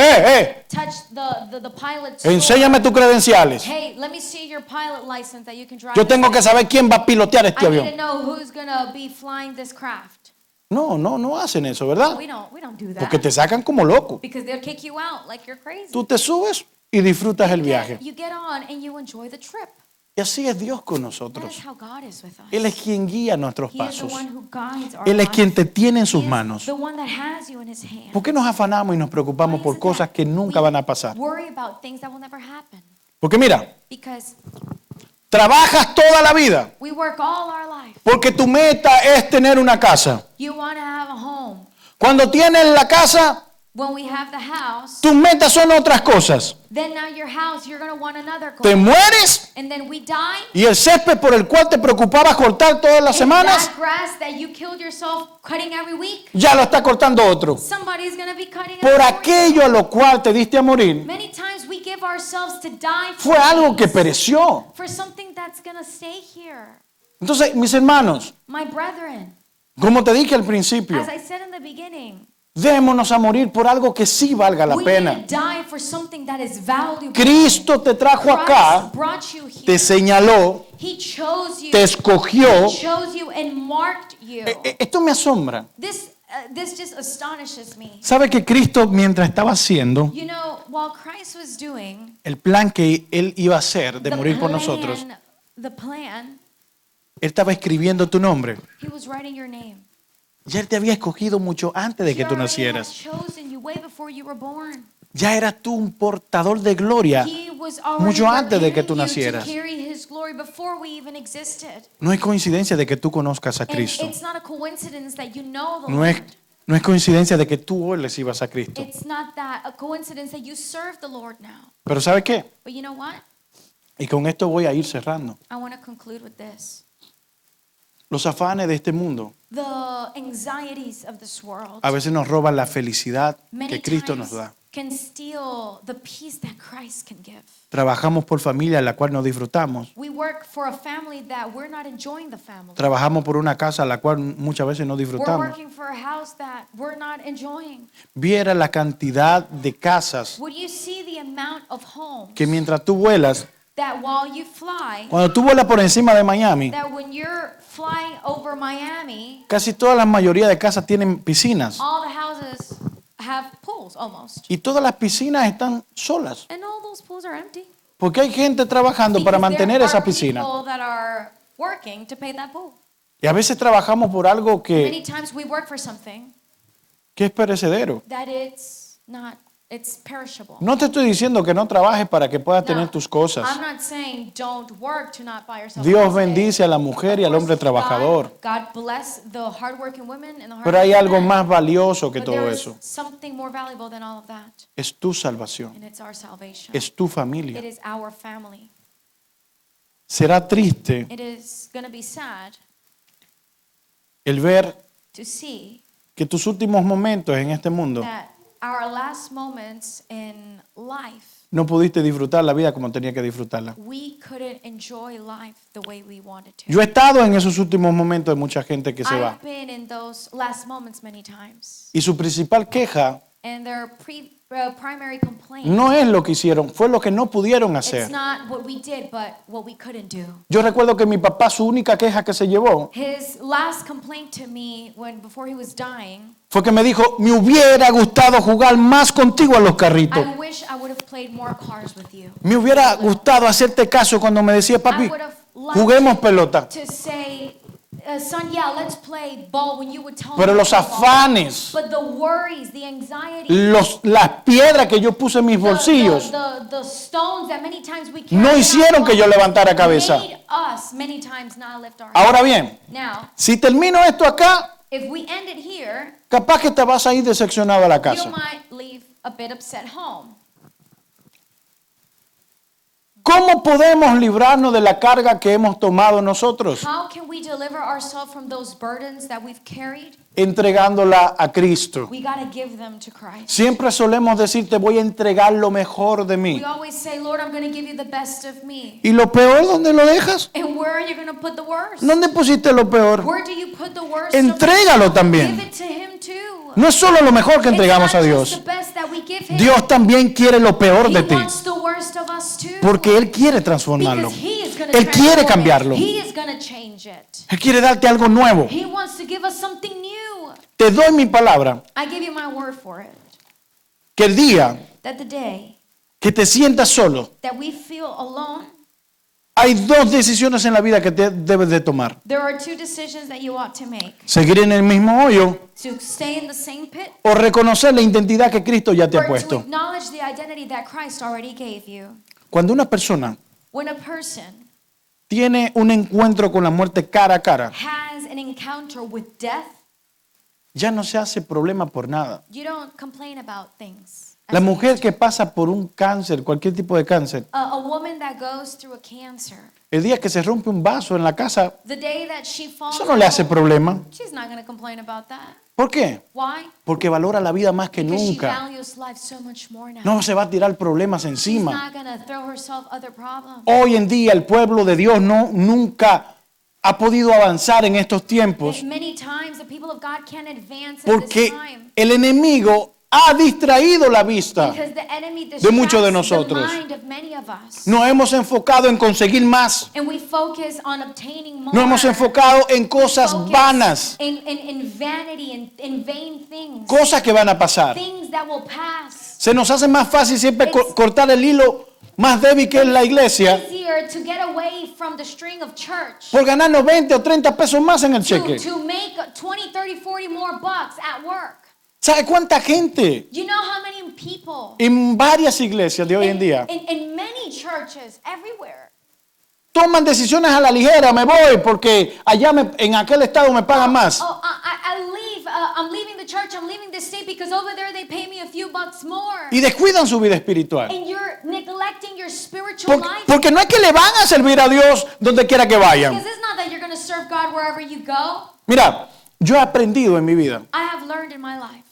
touch the pilot's enséñame tus door, credenciales. hey, let me see your pilot license that you can drive. Yo tengo que this. saber quién va a pilotear este I need to avión. know who's gonna be flying this craft. No hacen eso, ¿verdad? We don't do that. Porque te sacan como loco. Because they'll kick you out like you're crazy. Tú te subes y disfrutas el viaje. You get on and you enjoy the trip. Y así es Dios con That is nosotros. how God is with us. Él es quien guía nuestros He is the pasos. one who guides our Él es quien te lives. tiene en He sus is manos. the one that has you in his hand. ¿Por qué nos afanamos y nos preocupamos Why por is it cosas that que nunca we van a pasar? worry about things that will never happen? Porque mira, Because trabajas toda la vida we work all our life. porque tu meta es tener una casa. You want to have a home. Cuando tienes la casa, When we have the house, tus metas son otras cosas. then now your house, you're going to want another Te goal. mueres And then we die. y el césped por el cual te preocupabas cortar todas las And semanas, that grass that you killed yourself cutting every week, ya lo está cortando otro. somebody's going to be cutting it Por for you. aquello a lo cual te diste a morir, Many times we give ourselves to die fue algo que pereció. for something that's going to stay here. Entonces, mis hermanos, My brethren, como te dije al principio, as I said in the beginning, démonos a morir por algo que sí valga la we pena. need to die for something that is valuable. Cristo te trajo acá, Christ brought you here. te señaló, He chose you. te escogió. He chose you and marked you. Esto me asombra. This just astonishes me. ¿Sabe que Cristo, mientras estaba haciendo You know, while Christ was doing el plan que Él iba a hacer de the morir por plan, nosotros, the plan, Él estaba escribiendo tu nombre? he was writing your name. Ya Él te había escogido mucho antes de He que tú already had nacieras. chosen you way before you were born. Ya eras tú un portador de gloria He was already mucho antes de que tú preparing you to nacieras. carry his glory before we even existed. No es coincidencia de que tú conozcas a And Cristo. it's not a coincidence that you know the No es, Lord. no es coincidencia de que tú hoy le sirvas a Cristo. It's not that a coincidence that you serve the Lord now. Pero ¿sabe qué? But you know what? Y con esto voy a ir cerrando. I want to conclude with this. Los afanes de este mundo The anxieties of this world a veces nos roban la felicidad many que Cristo nos times da. can steal the peace that Christ can give. Trabajamos por familia la cual no disfrutamos. We work for a family that we're not enjoying the family. Trabajamos por una casa la cual muchas veces no We're disfrutamos. working for a house that we're not enjoying. Viera la cantidad de casas Would you see the amount of homes que mientras tú vuelas, that while you fly, cuando tú vuelas por encima de Miami, that when you're flying over Miami, casi toda la mayoría de casas tienen piscinas. all the houses have pools almost. Y todas las piscinas están solas. And all those pools are empty. Porque hay gente trabajando para Because mantener there esa are piscina. people that are working to pay that pool. Y a veces trabajamos por algo Many times we work for something que es perecedero. that it's perishable. No te estoy diciendo que no trabajes para que puedas Now, tener tus cosas. I'm not saying don't work to not buy yourself Dios a house. bendice a la mujer y al hombre trabajador. God bless the hardworking women and the Pero hay hardworking algo men. más valioso que But todo there is eso. something more valuable than all of that, Es tu salvación. and it's our salvation. Es tu It familia. is our family. Será triste It is going to be sad el ver to see que tus últimos momentos en este mundo that our last moments in life, no pudiste disfrutar la vida como tenía que disfrutarla. we couldn't enjoy life the way we wanted to. Yo he estado en esos últimos momentos de mucha gente que se va. I've been in those last moments many times, Y su principal queja and their primary complaint, no es lo que hicieron, fue lo que no pudieron it's hacer. not what we did, but what we couldn't do. Yo recuerdo que mi papá, su única queja que se llevó His last complaint to me before he was dying, fue que me dijo, me hubiera gustado jugar más contigo a los carritos. I wish I would have played more cars with you. Me hubiera gustado hacerte caso cuando me decía, I papi, would have liked juguemos pelota. to say, son, yeah, let's play ball when you would tell Pero me los to play ball. afanes, But the worries, the anxiety, las piedras que yo puse en mis bolsillos the stones that many times we no carry hicieron que yo levantara cabeza. made us many times not lift our Ahora heads. bien, Now, si termino esto acá, if we end it here, capaz que te vas a ir decepcionado a la you casa. might leave a bit upset home. ¿Cómo podemos librarnos de la carga que hemos tomado nosotros? How can we deliver ourselves from those burdens that we've carried? Entregándola a Cristo. We got to give them to Christ. Siempre solemos decir, te voy a entregar lo mejor de mí. We always say, Lord, I'm going to give you the best of me. ¿Y lo peor dónde lo dejas? And where are you going to put the worst? ¿Dónde pusiste lo peor? Where do you put the worst? Entrégalo Give también. it to him too. No es solo lo mejor que entregamos a It's not Dios. just the best that we give him. Dios también quiere lo peor de He ti. wants the worst of us too. Porque Él quiere transformarlo. Because he is going to Él quiere transform cambiarlo. it. He is going to change it. Él quiere darte algo nuevo. He wants to give us something new. Te doy mi palabra I give you my word for it. que el día That the day que te sientas solo, that we feel alone, hay dos decisiones en la vida que te debes de tomar. there are two decisions that you ought to make. Seguir en el mismo hoyo To stay in the same pit o reconocer la identidad que Cristo ya te ha or to puesto. acknowledge the identity that Christ already gave you. Cuando una persona When a person tiene un encuentro con la muerte cara a cara, has an encounter with death, ya no se hace problema por nada. you don't complain about things. La mujer que pasa por un cáncer, cualquier tipo de cáncer, A woman that goes through a cancer, el día que se rompe un vaso en la casa, the day that she falls eso no le hace out, problema. she's not going to complain about that. ¿Por qué? Why? Porque valora la vida más que Because she nunca. values life so much more now. No se va a tirar problemas She's encima. not going to throw herself other problems. Hoy en día el pueblo de Dios nunca ha podido avanzar en estos tiempos Many times the people of God can't advance at this porque time el enemigo ha distraído la vista. because the enemy de muchos de distracts the nosotros. mind of many of us. Nos hemos enfocado en conseguir más. And we focus on obtaining more. Nos hemos enfocado en cosas Focus vanas, in vanity, in vain things. cosas que van a pasar. Things that will pass. Se nos hace más fácil siempre cortar el hilo más débil que es la iglesia Easier to get away from the string of church. por ganarnos 20 o 30 pesos más en el cheque. To make 20, 30, 40 more bucks at work. ¿Sabe cuánta gente You know how many people en varias iglesias de hoy en día in many churches everywhere toman decisiones a la ligera? Me voy porque allá en aquel estado me pagan más. I'm leaving the church, I'm leaving the state because over there they pay me a few bucks more. Y descuidan su vida espiritual. And you're neglecting your spiritual life. Porque no es que le van a servir a Dios donde quiera que vayan. Because it's not that you're going to serve God wherever you go. Mira, yo he aprendido en mi vida I have learned in my life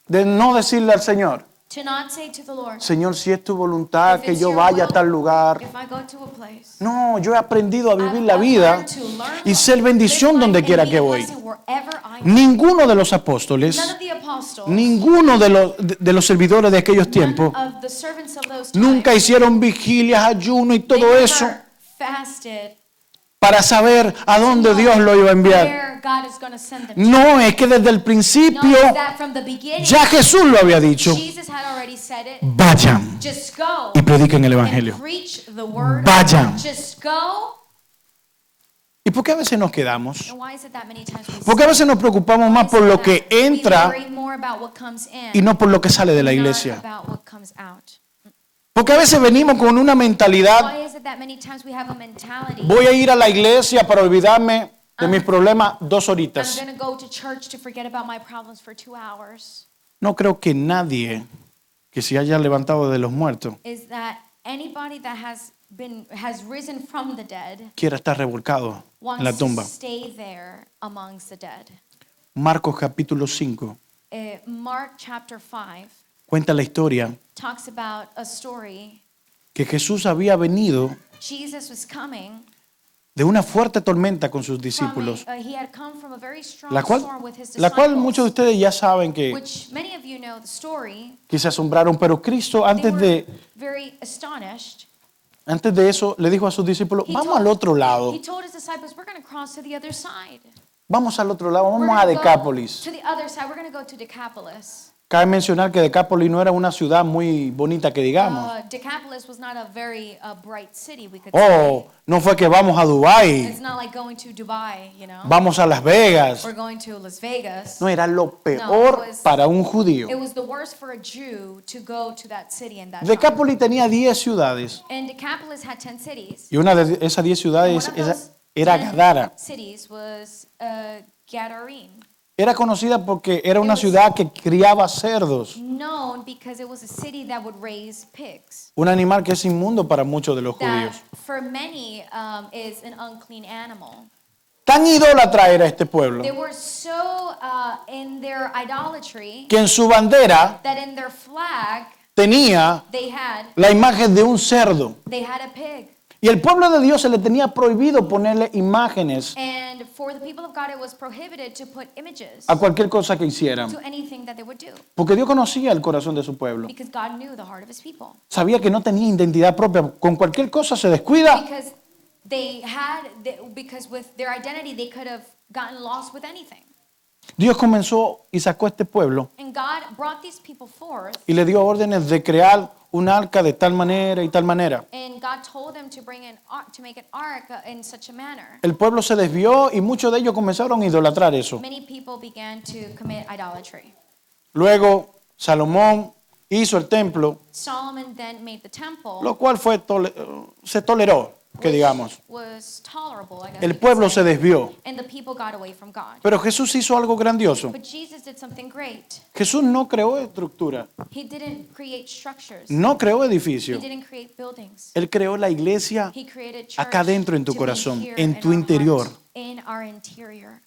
de no decirle al Señor, to not say to the Lord, Señor, si es tu voluntad If que it's yo your vaya a will, tal lugar. if I go to a place, No, yo he aprendido a vivir I've la vida learned to learn y ser bendición live donde life quiera and be que a voy. blessing wherever I am. Ninguno de los apóstoles, None of the apostles, ninguno de los servidores de aquellos tiempos none of the servants of those times, nunca hicieron vigilias, ayuno y they todo never eso fasted para saber a dónde Dios lo iba a enviar. where God is going to send them to. No, es que desde el No, principio it's that from the beginning, ya Jesús lo había dicho. Jesus had already said it. Vayan Just go y prediquen el and Evangelio. preach the word. Vayan. Just go. ¿Y por qué a veces nos quedamos? And why is it that many times we Porque a veces nos preocupamos más por lo que we entra worry more about what comes in y no por lo que sale de la not iglesia. about what comes out. Porque a veces venimos con una mentalidad, Why is it that many times we have a mentality? voy a ir a la iglesia para olvidarme de mis problemas 2 I'm horitas. going to go to church to forget about my problems for 2 hours. No creo que nadie que se haya levantado de los muertos Is that anybody that has risen from the dead quiera estar revolcado en la wants to tumba. stay there amongst the dead? Marcos capítulo 5 Mark chapter 5 cuenta la historia talks about a story. que Jesús había venido Jesus was coming de una fuerte tormenta con sus from discípulos, he had come from a very strong la cual storm with his muchos de disciples, ustedes ya saben which many of you know the story. que se asombraron, pero Cristo They antes were very astonished. de eso le dijo a sus discípulos, He vamos told- al otro lado, He told his disciples, we're going to cross to the other side. vamos al otro lado, We're vamos a gonna go Decápolis. to the other side. We're going to go to Decapolis. Cabe mencionar que Decápolis no era una ciudad muy bonita que digamos. Decapolis was not a very bright city, we could Oh, no fue que vamos a say. Dubái, It's not like going to Dubai, you know. vamos a Las Vegas. We're going to Las Vegas. No, era lo peor para un judío. It was the worst for a Jew to go to that city in that time. Decápolis tenía 10 ciudades And Decapolis had 10 cities. y una de esas 10 And ciudades one of those era 10 Gadara. cities was Gadarene. Era conocida porque era una was- ciudad que criaba cerdos, known because it was a city that would raise pigs. un animal que es inmundo para muchos de los That judíos. for many is an unclean animal. Tan idólatra era este pueblo They were so in their idolatry que en su bandera that in their flag tenía they had la imagen de un cerdo. a pig. Y el pueblo de Dios se le tenía prohibido ponerle imágenes And for the people of God, it was prohibited to put images a cualquier cosa que hicieran. to anything that they would do Porque Dios conocía el corazón de su pueblo. because God knew the heart of his people. Sabía que no tenía identidad propia. Con cualquier cosa se descuida. Because because with their identity, they could have gotten lost with anything. Dios comenzó y sacó a este pueblo And God brought these people forth, y le dio órdenes de crear un arca de tal manera y tal manera. and God told them to bring an ark, to make an ark in such a manner. El pueblo se desvió y muchos de ellos comenzaron a idolatrar eso. Many people began to commit idolatry. Luego Salomón hizo el templo, Solomon then made the temple, lo cual se toleró, que digamos. was tolerable, I guess El we could pueblo say. se desvió. And the people got away from God. Pero Jesús hizo algo grandioso. But Jesus did something great. Jesús no creó estructura, He didn't create structures. no creó He edificio. didn't create buildings. Él creó la iglesia He created church acá dentro en tu to be corazón, here en in tu our interior. heart, in our interior.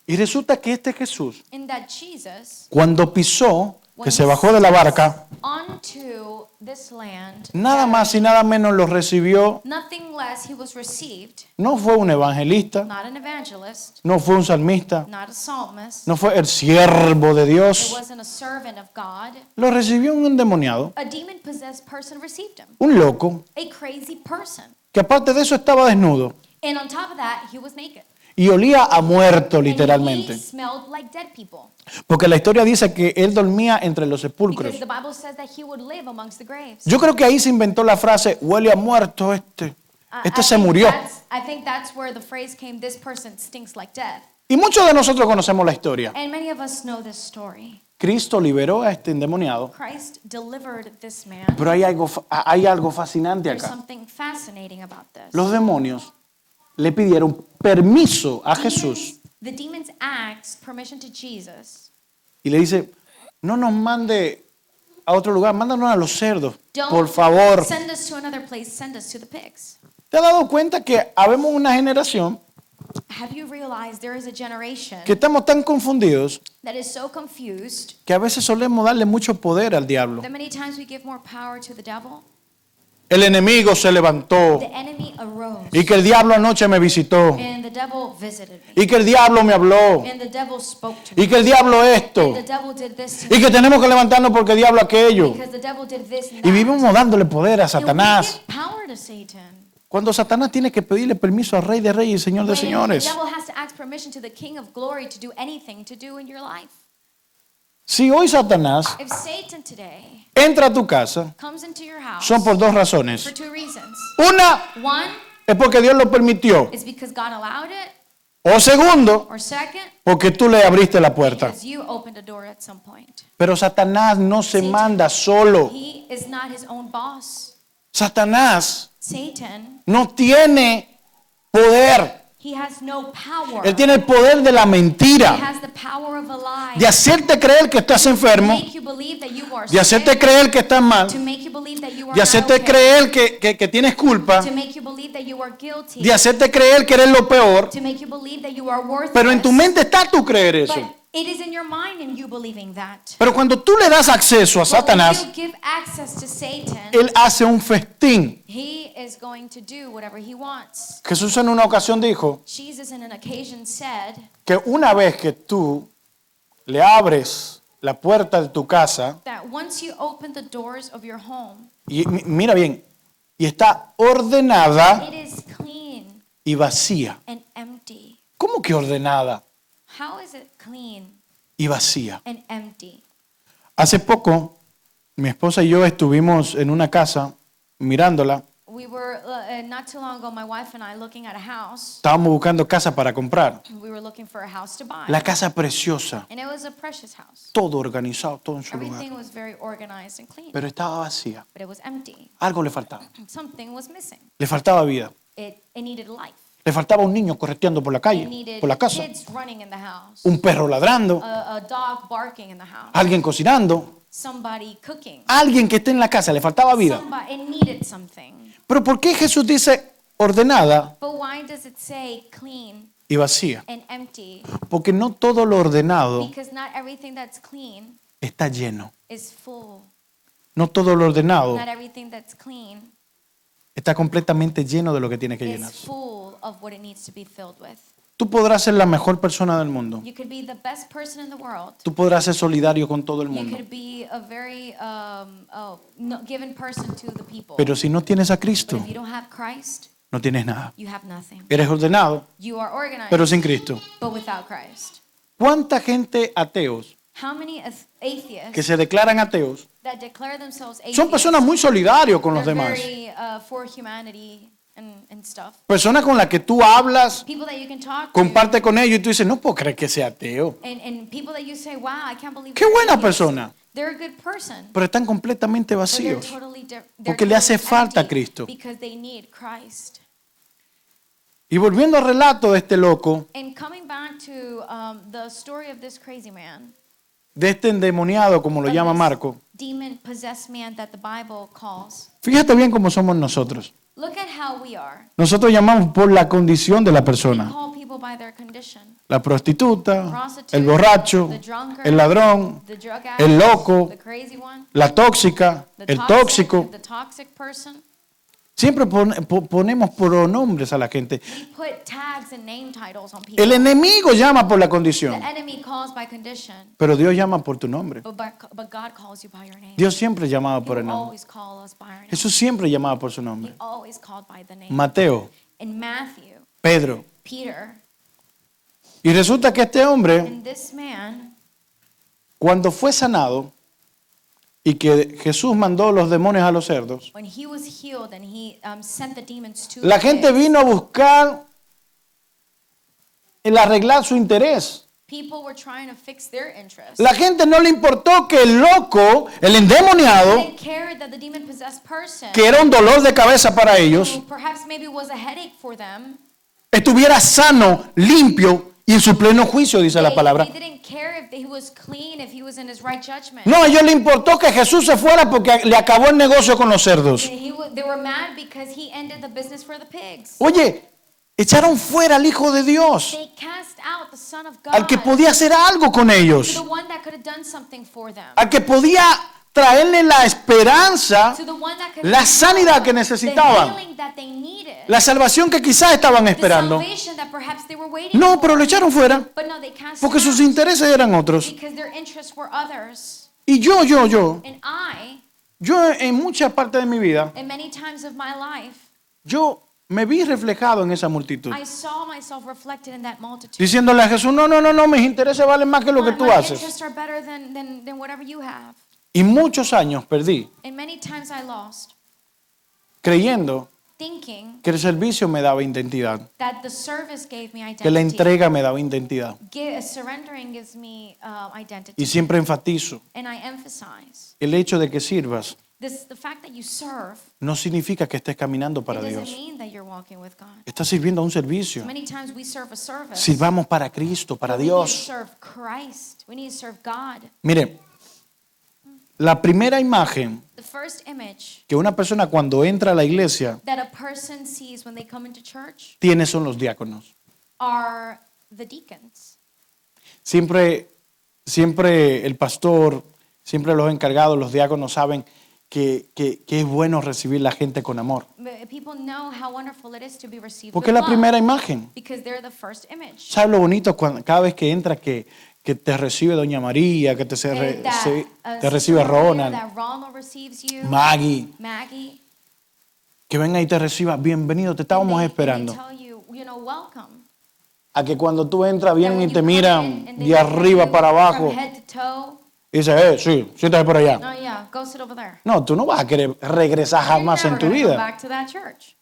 Y resulta que este Jesús, And that Jesus, cuando pisó, que when se he bajó de la barca, onto this land, nada más y nada menos lo recibió. nothing less, he was received, No fue un evangelista, not an evangelist, no fue un salmista, not a psalmist. no fue el siervo de It Dios. wasn't a servant of God. Lo recibió un endemoniado, A demon-possessed person received him, un loco, a crazy person. que aparte de eso estaba desnudo And on top of that, he was naked. y olía a muerto And he literalmente. smelled like dead people. Porque la historia dice que él dormía entre los sepulcros. Because the Bible says that he would live amongst the graves. Yo creo que ahí se inventó la frase, huele a muerto este. Este I se think murió. I think that's where the phrase came, this person stinks like death. Y muchos de nosotros conocemos la historia. And many of us know this story. Cristo liberó a este endemoniado, Christ delivered this man. pero hay algo fascinante There's acá. something fascinating about this. Los demonios le pidieron permiso a Jesús The demons asked permission to Jesus. y le dice, no nos mande a otro lugar, mándanos a los cerdos, Don't por favor. send us to another place, send us to the pigs. ¿Te has dado cuenta que habemos una generación Have you realized there is a generation que estamos tan confundidos that is so confused que a veces solemos darle mucho poder al diablo? that many times we give more power to the devil? El enemigo se levantó The enemy arose, y que el diablo anoche me visitó and the devil visited me, y que el diablo me habló and the devil spoke to me, y que el diablo esto and the devil did this to y me, que tenemos que levantarnos porque el diablo aquello. because the devil did this and Y that. vivimos dándole poder a And we Satanás. give power to Satan. Cuando Satanás tiene que pedirle permiso al Rey de Reyes y Señor de When the Señores. devil has to ask permission to the King of Glory to do anything to do in your life. Si hoy Satanás If Satan today entra a tu casa, comes into your house son por dos for razones. two reasons. Una One es porque Dios lo permitió. is because God allowed it, O segundo, or second, porque tú le abriste la puerta. because you opened a door at some point. Pero Satanás no se manda solo. He is not his own boss. Satanás Satan, no tiene poder. he has no power. Él tiene el poder de la He mentira. has the power of a lie. De hacerte creer que estás To enfermo. make you believe that you are De hacerte sick. creer que estás mal. To make you believe that you are De hacerte not okay. creer que tienes culpa. To make you believe that you are guilty. De hacerte creer que eres lo peor. To make you believe that you are worthless. Pero en tu mente está tú creer eso. But it is in your mind and you believing that. Pero cuando tú le das acceso a But when Satanás, you give access to Satan, él hace un festín. he is going to do whatever he wants. Jesús en una ocasión dijo Jesus in an occasion said que una vez que tú le abres la puerta de tu casa, that once you open the doors of your home, y mira bien, y está ordenada it is clean y vacía. and empty. ¿Cómo que ordenada How is it clean y vacía? and empty? Hace poco, mi esposa y yo estuvimos en una casa mirándola. We were not too long ago, my wife and I looking at a house. Estábamos buscando casa para comprar. We were looking for a house to buy. La casa preciosa, And it was a precious house. todo organizado, todo en su lugar. Everything was very organized and clean, Pero estaba vacía. but it was empty. Algo le faltaba. Something was missing. Le faltaba vida. It needed life. Le faltaba un niño correteando por la It calle, needed por la casa. kids running in the house, Un perro ladrando, a dog barking in the house, alguien cocinando, somebody cooking. alguien que esté en la casa. Le faltaba vida. It needed something. Pero ¿por qué Jesús dice ordenada But why does it say clean y vacía? and empty? Porque no todo lo ordenado Because not everything that's clean está lleno. is full. No todo lo ordenado Not everything that's clean está completamente lleno de lo que tiene que is llenarse. full of what it needs to be filled with. Tú podrás ser la mejor persona del mundo. You could be the best person in the world. Tú podrás ser solidario con todo el You mundo. could be a very given person to the people. Pero si no tienes a But Cristo, if you don't have Christ, no tienes nada. you have nothing. Eres ordenado, You are organized, pero sin Cristo. but without Christ. ¿Cuánta gente ateos How many atheists que se declaran ateos that declare themselves atheists? son personas muy solidarios con los They're demás? very for humanity and stuff. Personas con las que tú hablas, People that you can talk comparte con ellos y tú dices, no puedo creer que sea ateo. to, and people that you say, wow, I can't believe. Qué they're buena atheists." persona. They're a good person. Pero están completamente But they're vacíos. totally Porque le hace falta a Cristo. Because they need Christ. Y volviendo al relato de este loco, And coming back to the story of this crazy man, de este endemoniado, como lo of llama this Marco, demon-possessed man that the Bible calls. fíjate bien cómo somos nosotros. Look at how we are. Nosotros llamamos por la condición de la We persona. call people by their condition. La prostituta, Prostitute, el borracho, the drunkard, el ladrón, the drug addict, el loco, the crazy one, la tóxica, el tóxico. the toxic person. Siempre ponemos pronombres a la gente. We put tags and name titles on people. El enemigo llama por la The condición, enemy calls by condition, pero Dios llama por tu nombre. but God calls you by your name. Dios siempre llamaba He por el will nombre. always call us by our name. Jesús siempre llamaba por su He nombre. always called by the name. Mateo, In Matthew, Pedro. Peter, Y resulta que este hombre, and this man, cuando fue sanado y que Jesús mandó los demonios a los cerdos, when he was healed and he sent the demons to la the gente pigs, vino a buscar el arreglar su interés. people were trying to fix their interests. La gente no le importó que el loco, el They endemoniado, didn't care that the demon-possessed person, que era un dolor de cabeza para ellos, who perhaps maybe was a headache for them, estuviera sano, limpio y en su pleno juicio, dice la palabra. they didn't care if he was clean, if he was in his right judgment. No, a ellos le importó que Jesús se fuera porque le acabó el negocio con los cerdos. And they were mad because he ended the business for the pigs. Oye, echaron fuera al Hijo de Dios, They cast out the Son of God, al que podía hacer algo con to ellos, the one that could have done something for them, al que podía traerle la esperanza, to the one that could la have sanidad que the necesitaban, healing that they needed, la salvación que quizás estaban the esperando. salvation that perhaps they were waiting No, for. pero lo echaron fuera But no, they cast porque it sus out intereses eran otros. because their interests were others. Y yo And I, en muchas partes de mi vida, in many times of my life, yo me vi reflejado en esa multitud. I saw myself reflected in that multitude. Diciéndole a Jesús, no, mis intereses valen más que lo que tú My haces. interests are better than whatever you have. Y muchos años perdí And many times I lost, creyendo thinking que el servicio me daba identidad, that the service gave me que la identity. entrega me daba identidad. Surrendering gives me identity. Y siempre enfatizo, And I emphasize el hecho de que sirvas the fact that you serve no significa que estés caminando para it doesn't Dios. mean that you're walking with God. Estás sirviendo a un servicio. Many times we serve a service. Sirvamos para Cristo, para but we need to Dios. serve Christ. We need to serve God. Mire, la primera imagen The first image que una persona cuando entra a la iglesia that a person sees when they come into church tiene son los diáconos. are the deacons. Siempre el pastor, siempre los encargados, los diáconos saben que es bueno recibir la gente con amor. People know how wonderful it is to be received Porque es with la love primera imagen. because they're the first image. ¿Sabes lo bonito cada vez que entras que te recibe Doña María, que te recibe Ronald, That Ronald receives you, Maggie, Maggie. que venga y te reciba? Bienvenido, te estábamos And they esperando. tell you, welcome. A que cuando tú entras vienen That y when te you come miran in and they de look at arriba you para abajo from head to toe. y dice, sí, siéntate por allá. Oh yeah, go sit over there. No, tú no vas a querer regresar You're jamás never en tu gonna come vida. back to that church.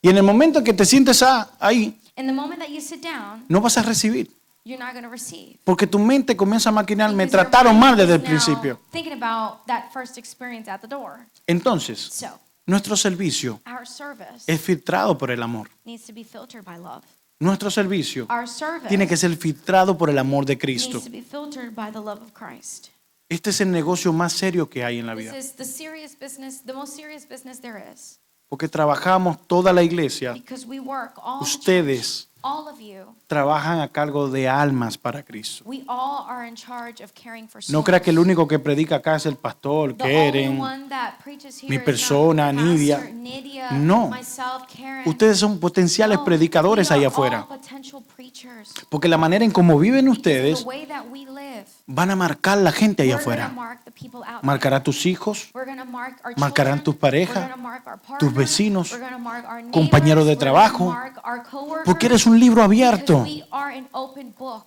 Y en el momento que te sientes ahí, In the moment that you sit down, no vas a recibir. you're not going to receive. Porque tu mente comienza a maquinar, me Because your trataron mind mal desde el is now principio. Thinking about that first experience at the door. Entonces, So, Nuestro servicio Our service es filtrado por el amor. needs to be filtered by love. Nuestro servicio Our service tiene que ser filtrado por el amor de Cristo. needs to be filtered by the love of Christ. Este es el negocio más serio que hay en la This vida. is the serious business, the most serious business there is. Porque trabajamos toda la iglesia. Because we work, all the church, Ustedes all of you, trabajan a cargo de almas para Cristo. we all are in charge of caring for souls. No crea que el único que predica acá es el pastor, The only Keren. one that preaches here mi is persona, not the Nidia. pastor, Nidia, No. myself, Karen. Ustedes son potenciales No, predicadores we are allá all afuera. potential preachers. Porque la manera en cómo viven Because ustedes the way that we live, van a marcar la gente allá we're gonna afuera. mark the people out Marcará there. tus hijos, We're gonna mark our marcarán children. tus parejas, We're gonna mark our partner. tus vecinos, We're gonna mark our compañeros de neighbors. We're gonna trabajo, mark our coworkers. porque eres un libro abierto. Because we are an open book.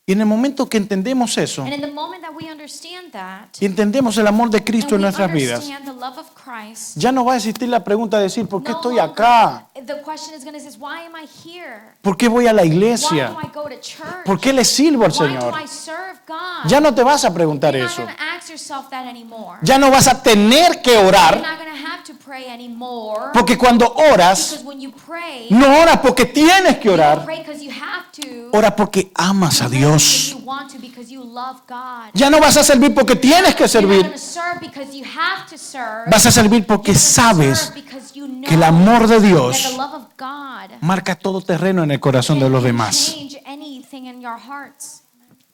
Y en el momento que entendemos eso, And in the moment that we understand that, y entendemos el amor de Cristo en and we nuestras vidas, understand the love of Christ, ya no va a existir la pregunta de decir, ¿por qué no estoy longer- acá? The question is going to say, why am I here? ¿Por qué voy a la Why iglesia? do I go to church? ¿Por qué le sirvo al Why do Señor? I serve God? Ya no te vas a preguntar You're not eso. going to ask yourself that anymore. Ya no vas a tener que You're orar, not going to have to pray anymore. porque cuando oras, Because when you pray, no oras porque tienes que you don't orar, pray because you have to. ora porque amas a Because Dios. you want to, because you love God. Ya no vas a servir porque tienes que You're not servir, going to serve because you have to serve. vas a servir porque You're gonna sabes serve because you know que el amor de that Dios the love of God marca todo terreno en el corazón de los can demás. change anything in your hearts.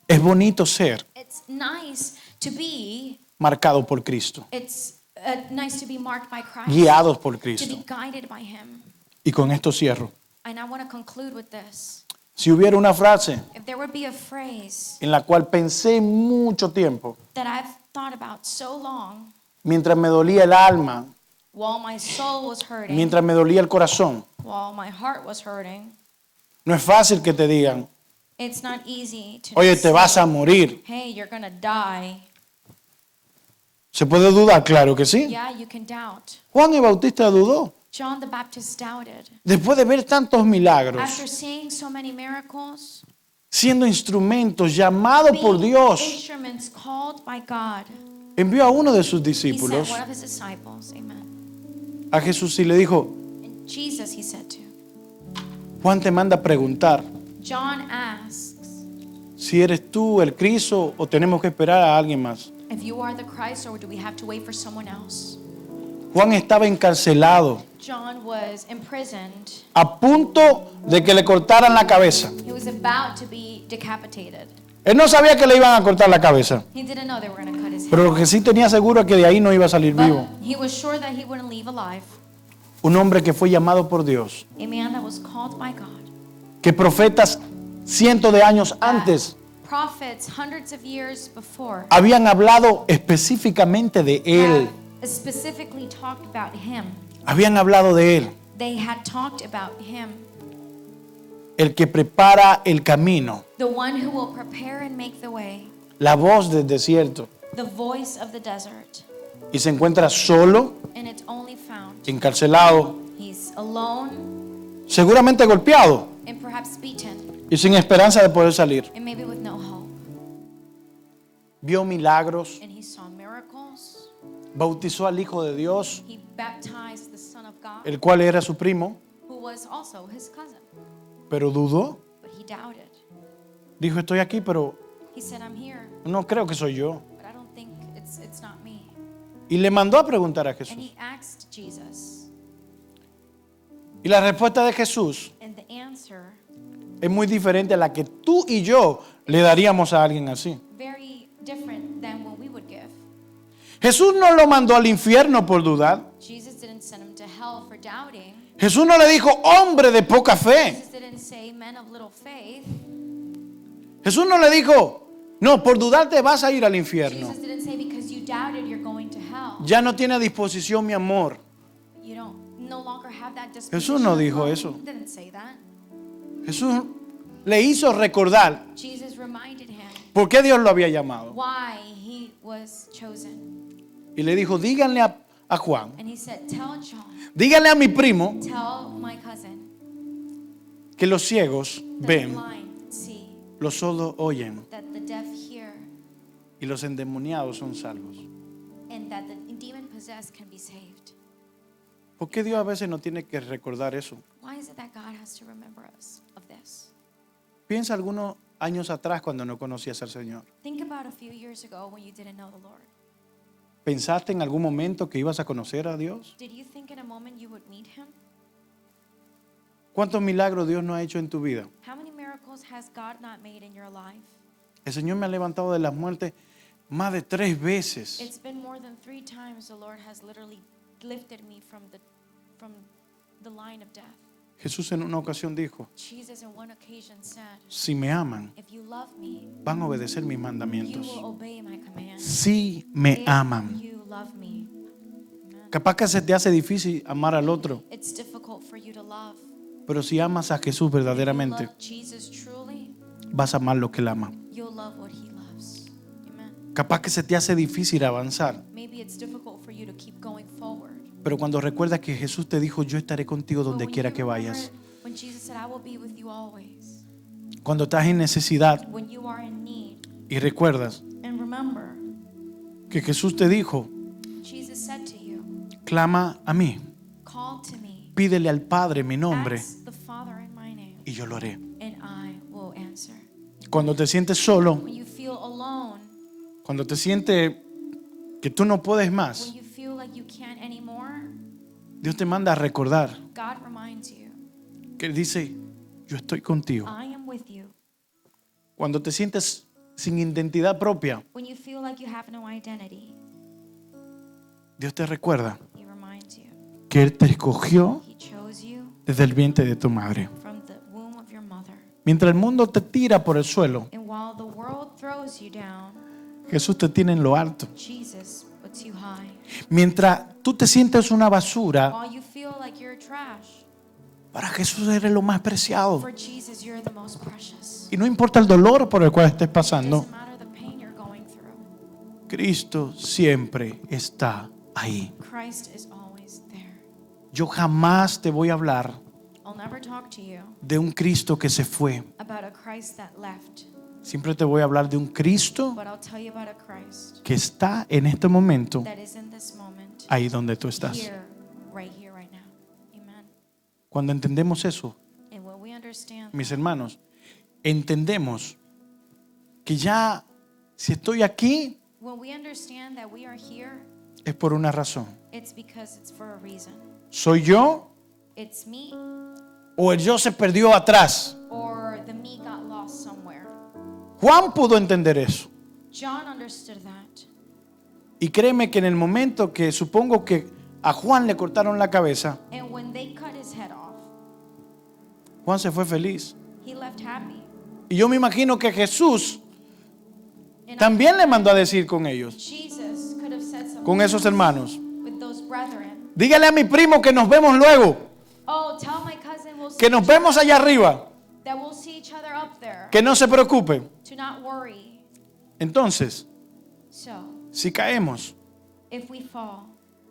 Es bonito ser It's nice to be, marcado por Cristo, it's nice to be marked by Christ, guiados por to Cristo. be guided by Him. Y con esto cierro. And I want to conclude with this. Si hubiera una frase If there would be a phrase en la cual pensé mucho tiempo, that I've thought about so long mientras me dolía el alma, while my soul was hurting, mientras me dolía el corazón, while my heart was hurting, no es fácil que te digan, it's not easy to oye, just te say, vas a morir. hey, you're going to die. ¿Se puede dudar? Claro que sí. Yeah, you can doubt. Juan el Bautista dudó. John the Baptist doubted. Después de ver tantos milagros, After seeing so many miracles, siendo instrumentos llamados por being Dios, instruments called by God, envió a uno de sus he discípulos sent one of his disciples, amen. a Jesús y le dijo, And Jesus, he said to. Juan te manda a preguntar John asks si eres tú el Cristo o tenemos que esperar a alguien más. if you are the Christ or do we have to wait for someone else? Juan estaba encarcelado, John was imprisoned. a punto de que le cortaran la cabeza. He was about to be decapitated. Él no sabía que le iban a cortar la cabeza, He didn't know they were going to cut his head. pero lo que sí tenía seguro es que de ahí no iba a salir vivo. But he was sure that he wouldn't leave alive. Un hombre que fue llamado por Dios, A man that was called by God. que profetas cientos de años antes Prophets hundreds of years before habían hablado específicamente de él. have specifically talked about him. Habían hablado de él, They had talked about him. el que prepara el camino, The one who will prepare and make the way. la voz del desierto. The voice of the desert. Y se encuentra solo, And it's only found. encarcelado, He's alone seguramente golpeado and perhaps beaten. y sin esperanza de poder salir. And maybe with no hope. Vio milagros, And he saw miracles. bautizó al Hijo de Dios, He baptized the Son of God, el cual era su primo, who was also his cousin. pero dudó. But he doubted. Dijo, estoy aquí, pero He said, I'm here, no creo que soy yo. but I don't think it's not me. Y le mandó a preguntar a And Jesús. he asked Jesus. Y la respuesta de Jesús And the answer, es muy diferente a la que tú y yo le daríamos a alguien así. very different than what we would give. Jesús no lo mandó al infierno por dudar. Jesus didn't send him to hell for doubting. Jesús no le dijo, hombre de poca fe. Jesus didn't say, men of little faith. Jesús no le dijo, no, por dudar te vas a ir al infierno. Jesus didn't say, because you doubted, you're going to hell. Ya no tiene a disposición mi amor. You don't no longer have that disposition. Jesús no of dijo love. eso. He didn't say that. Jesús le hizo recordar Jesus reminded him por qué Dios lo había llamado. why he was chosen. Y le dijo, díganle a Juan, And he said, tell John, díganle a mi primo tell my cousin, que los ciegos that the ven, blind see, los sordos oyen that the deaf hear, y los endemoniados son salvos. and that the demon-possessed can be saved. ¿Por qué Dios a veces no tiene que recordar eso? Why is it that God has to remember us of this? Piensa algunos años atrás cuando no conocías al Señor. Think about a few years ago when you didn't know the Lord. ¿Pensaste en algún momento que ibas a conocer a Dios? Did you think in a moment you would meet him? ¿Cuántos milagros Dios no ha hecho en tu vida? How many miracles has God not made in your life? El Señor me ha levantado de las muertes más de 3 veces. It's been more than 3 times the Lord has literally lifted me from the line of death. Jesús en una ocasión dijo, Jesus in one occasion said, si me aman, if you love me, van a obedecer mis you mandamientos. will obey my commands. Si me If aman. you love me. Amen. Capaz que se te hace difícil amar al otro, It's difficult for you to love. pero si amas a Jesús If you verdaderamente, love Jesus truly, vas a amar lo que Él ama. you'll love what he loves. Amen. Capaz que se te hace difícil avanzar, Maybe it's difficult for you to keep going forward. pero cuando recuerdas que Jesús te dijo, yo estaré contigo But donde when quiera you que remember vayas. when Jesus said, I will be with you always. Cuando estás en necesidad When you are in need. y recuerdas And remember, que Jesús te dijo, Jesus said to you, clama a mí, call to me. pídele al Padre mi nombre Ask the Father in my name, y yo lo haré. and I will answer. Cuando te sientes solo, When you feel alone, cuando te sientes que tú no puedes when más, you feel like you can't anymore, Dios te manda a recordar God reminds you, que Él dice, yo estoy contigo. I am with you. Cuando te sientes sin identidad propia, When you feel like you have no identity, Dios te recuerda He reminds you. que Él te escogió He chose you desde el vientre de tu madre. from the womb of your mother. Mientras el mundo te tira por el suelo, And while the world throws you down, Jesús te tiene en lo alto. Jesus puts you high. Mientras tú te sientes una basura, While you feel like you're trash, para Jesús eres lo más preciado. for Jesus you're the most precious. Y no importa el dolor por el cual estés It pasando, doesn't matter the pain you're going through. Cristo siempre está ahí. Christ is always there. Yo jamás te voy a hablar I'll never talk to you de un Cristo que se fue. about a Christ that left, Siempre te voy a hablar de un Cristo but I'll tell you about a Christ que está en este momento that is in this moment, ahí donde tú estás. here, right now. Amen. Cuando entendemos eso, And when we understand, mis hermanos, entendemos que ya si estoy aquí when we understand that we are here, es por una razón. it's because it's for a reason. ¿Soy yo It's me, o el yo se perdió atrás? or the me got lost somewhere. Juan pudo entender eso. John understood that. Y créeme que en el momento que supongo que a Juan le cortaron la cabeza, And when they cut his head off, Juan se fue feliz. he left happy. Y yo me imagino que Jesús And también le mandó a decir con ellos, Jesus could have said something con esos hermanos, with those brethren. dígale a mi primo que nos vemos luego, Oh, tell my cousin we'll see que nos vemos allá arriba, that we'll see each other up there. que no se preocupe. To not worry. Entonces, So, si caemos, if we fall,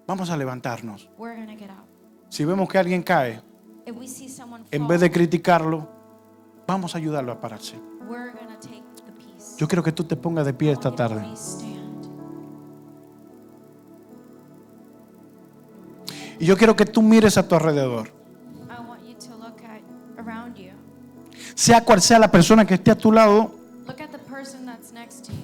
vamos a levantarnos. we're going to get up. Si vemos que alguien cae, If we see someone fall, en vez de criticarlo, vamos a ayudarlo a pararse. we're going to take the peace. Yo quiero que tú te pongas de pie esta tarde. Please stand. Y yo quiero que tú mires a tu alrededor. I want you to look around you. Sea cual sea la persona que esté a tu lado, Look at the person that's next to you.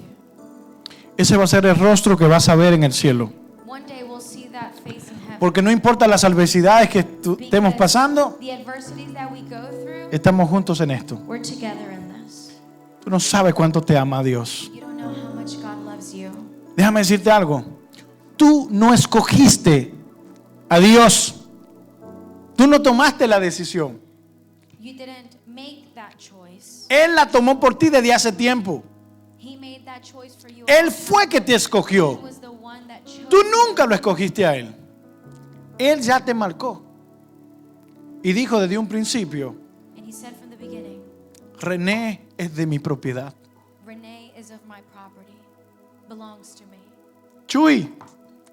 ese va a ser el rostro que vas a ver en el cielo. One day we'll see that face in heaven. Porque no importa las adversidades que estemos pasando, The adversities that we go through, estamos juntos en esto. we're together in this. Tú no sabes cuánto te ama Dios. You don't know how much God loves you. Déjame decirte algo. Tú no escogiste a Dios. Tú no tomaste la decisión. You didn't make that choice. Él la tomó por ti desde hace tiempo. He made that choice for you. Él fue que te He escogió. was the one that chose. Tú nunca lo escogiste a Él. Él ya te marcó. Y dijo desde un principio, And he said from the beginning, René es de mi propiedad. Renee is of my property. Belongs to me. Chuy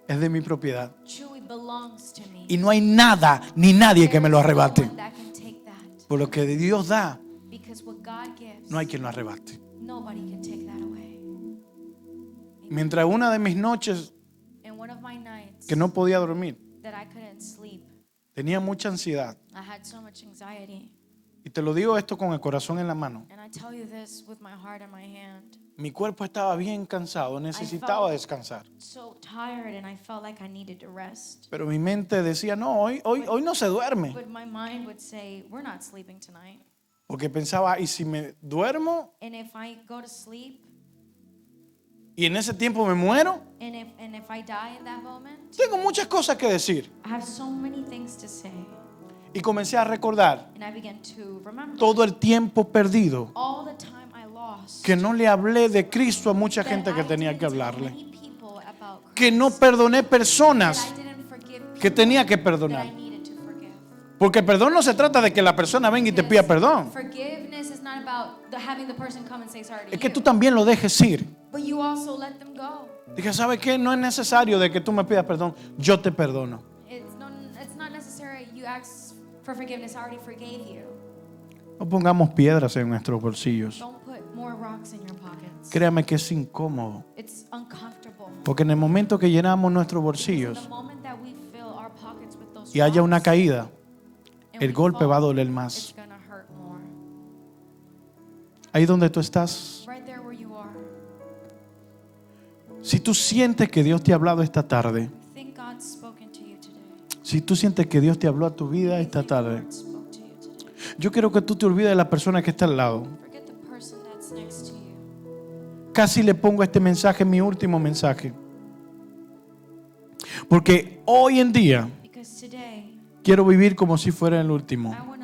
es de mi propiedad. Chewy belongs to me. Y no hay nada ni nadie que me lo There is no arrebate. one that can take that. Por lo que Dios da, Because what God gives, no hay quien lo arrebate. nobody can take that away. Mientras una de mis noches And one of my nights que no podía dormir, that I couldn't sleep, Tenía mucha ansiedad. I had so much anxiety. Y te lo digo esto con el corazón en la mano. And I tell you this with my heart in my hand. Mi cuerpo estaba bien cansado, necesitaba descansar. So tired and I felt like I needed to rest. Pero mi mente decía, no, hoy no se duerme. But my mind would say, we're not sleeping tonight. Porque pensaba, ¿y si me duermo And if I go to sleep y en ese tiempo me muero? and if I die in that moment, Tengo muchas cosas que decir. I have so many things to say. Y comencé a recordar And I began to remember todo el tiempo perdido all the time I lost. que no le hablé de Cristo a mucha that gente que I tenía didn't que tell hablarle. many people about Christ, Que no perdoné that personas I didn't forgive que people tenía que that perdonar. I needed to forgive. Porque el perdón no se trata de que la persona venga y te pida perdón. Forgiveness is not about having the person come and say sorry to Es que you. tú también lo dejes ir. But you also let them go. Dije, ¿sabes qué? No es necesario de que tú me pidas perdón. Yo te perdono. It's not necessary you ask for forgiveness. I already forgave you. No pongamos piedras en nuestros bolsillos. Don't put more rocks in your pockets. Créame que es incómodo. It's uncomfortable. Porque en el momento que llenamos nuestros bolsillos The moment that we fill our pockets with those y haya una rocks, caída, and el we golpe fall, va a doler it's más. gonna hurt more. Ahí donde tú estás, Right there where you are. si tú sientes que Dios te ha hablado esta tarde, I think God's spoken to you today. si tú sientes que Dios te habló a tu vida I esta think the tarde, Lord spoke to you today. yo quiero que tú te olvides de la persona que está al lado. Forget the person that's next to you. Casi le pongo este mensaje, mi último mensaje. Porque hoy en día Because today, quiero vivir como si fuera el último. I want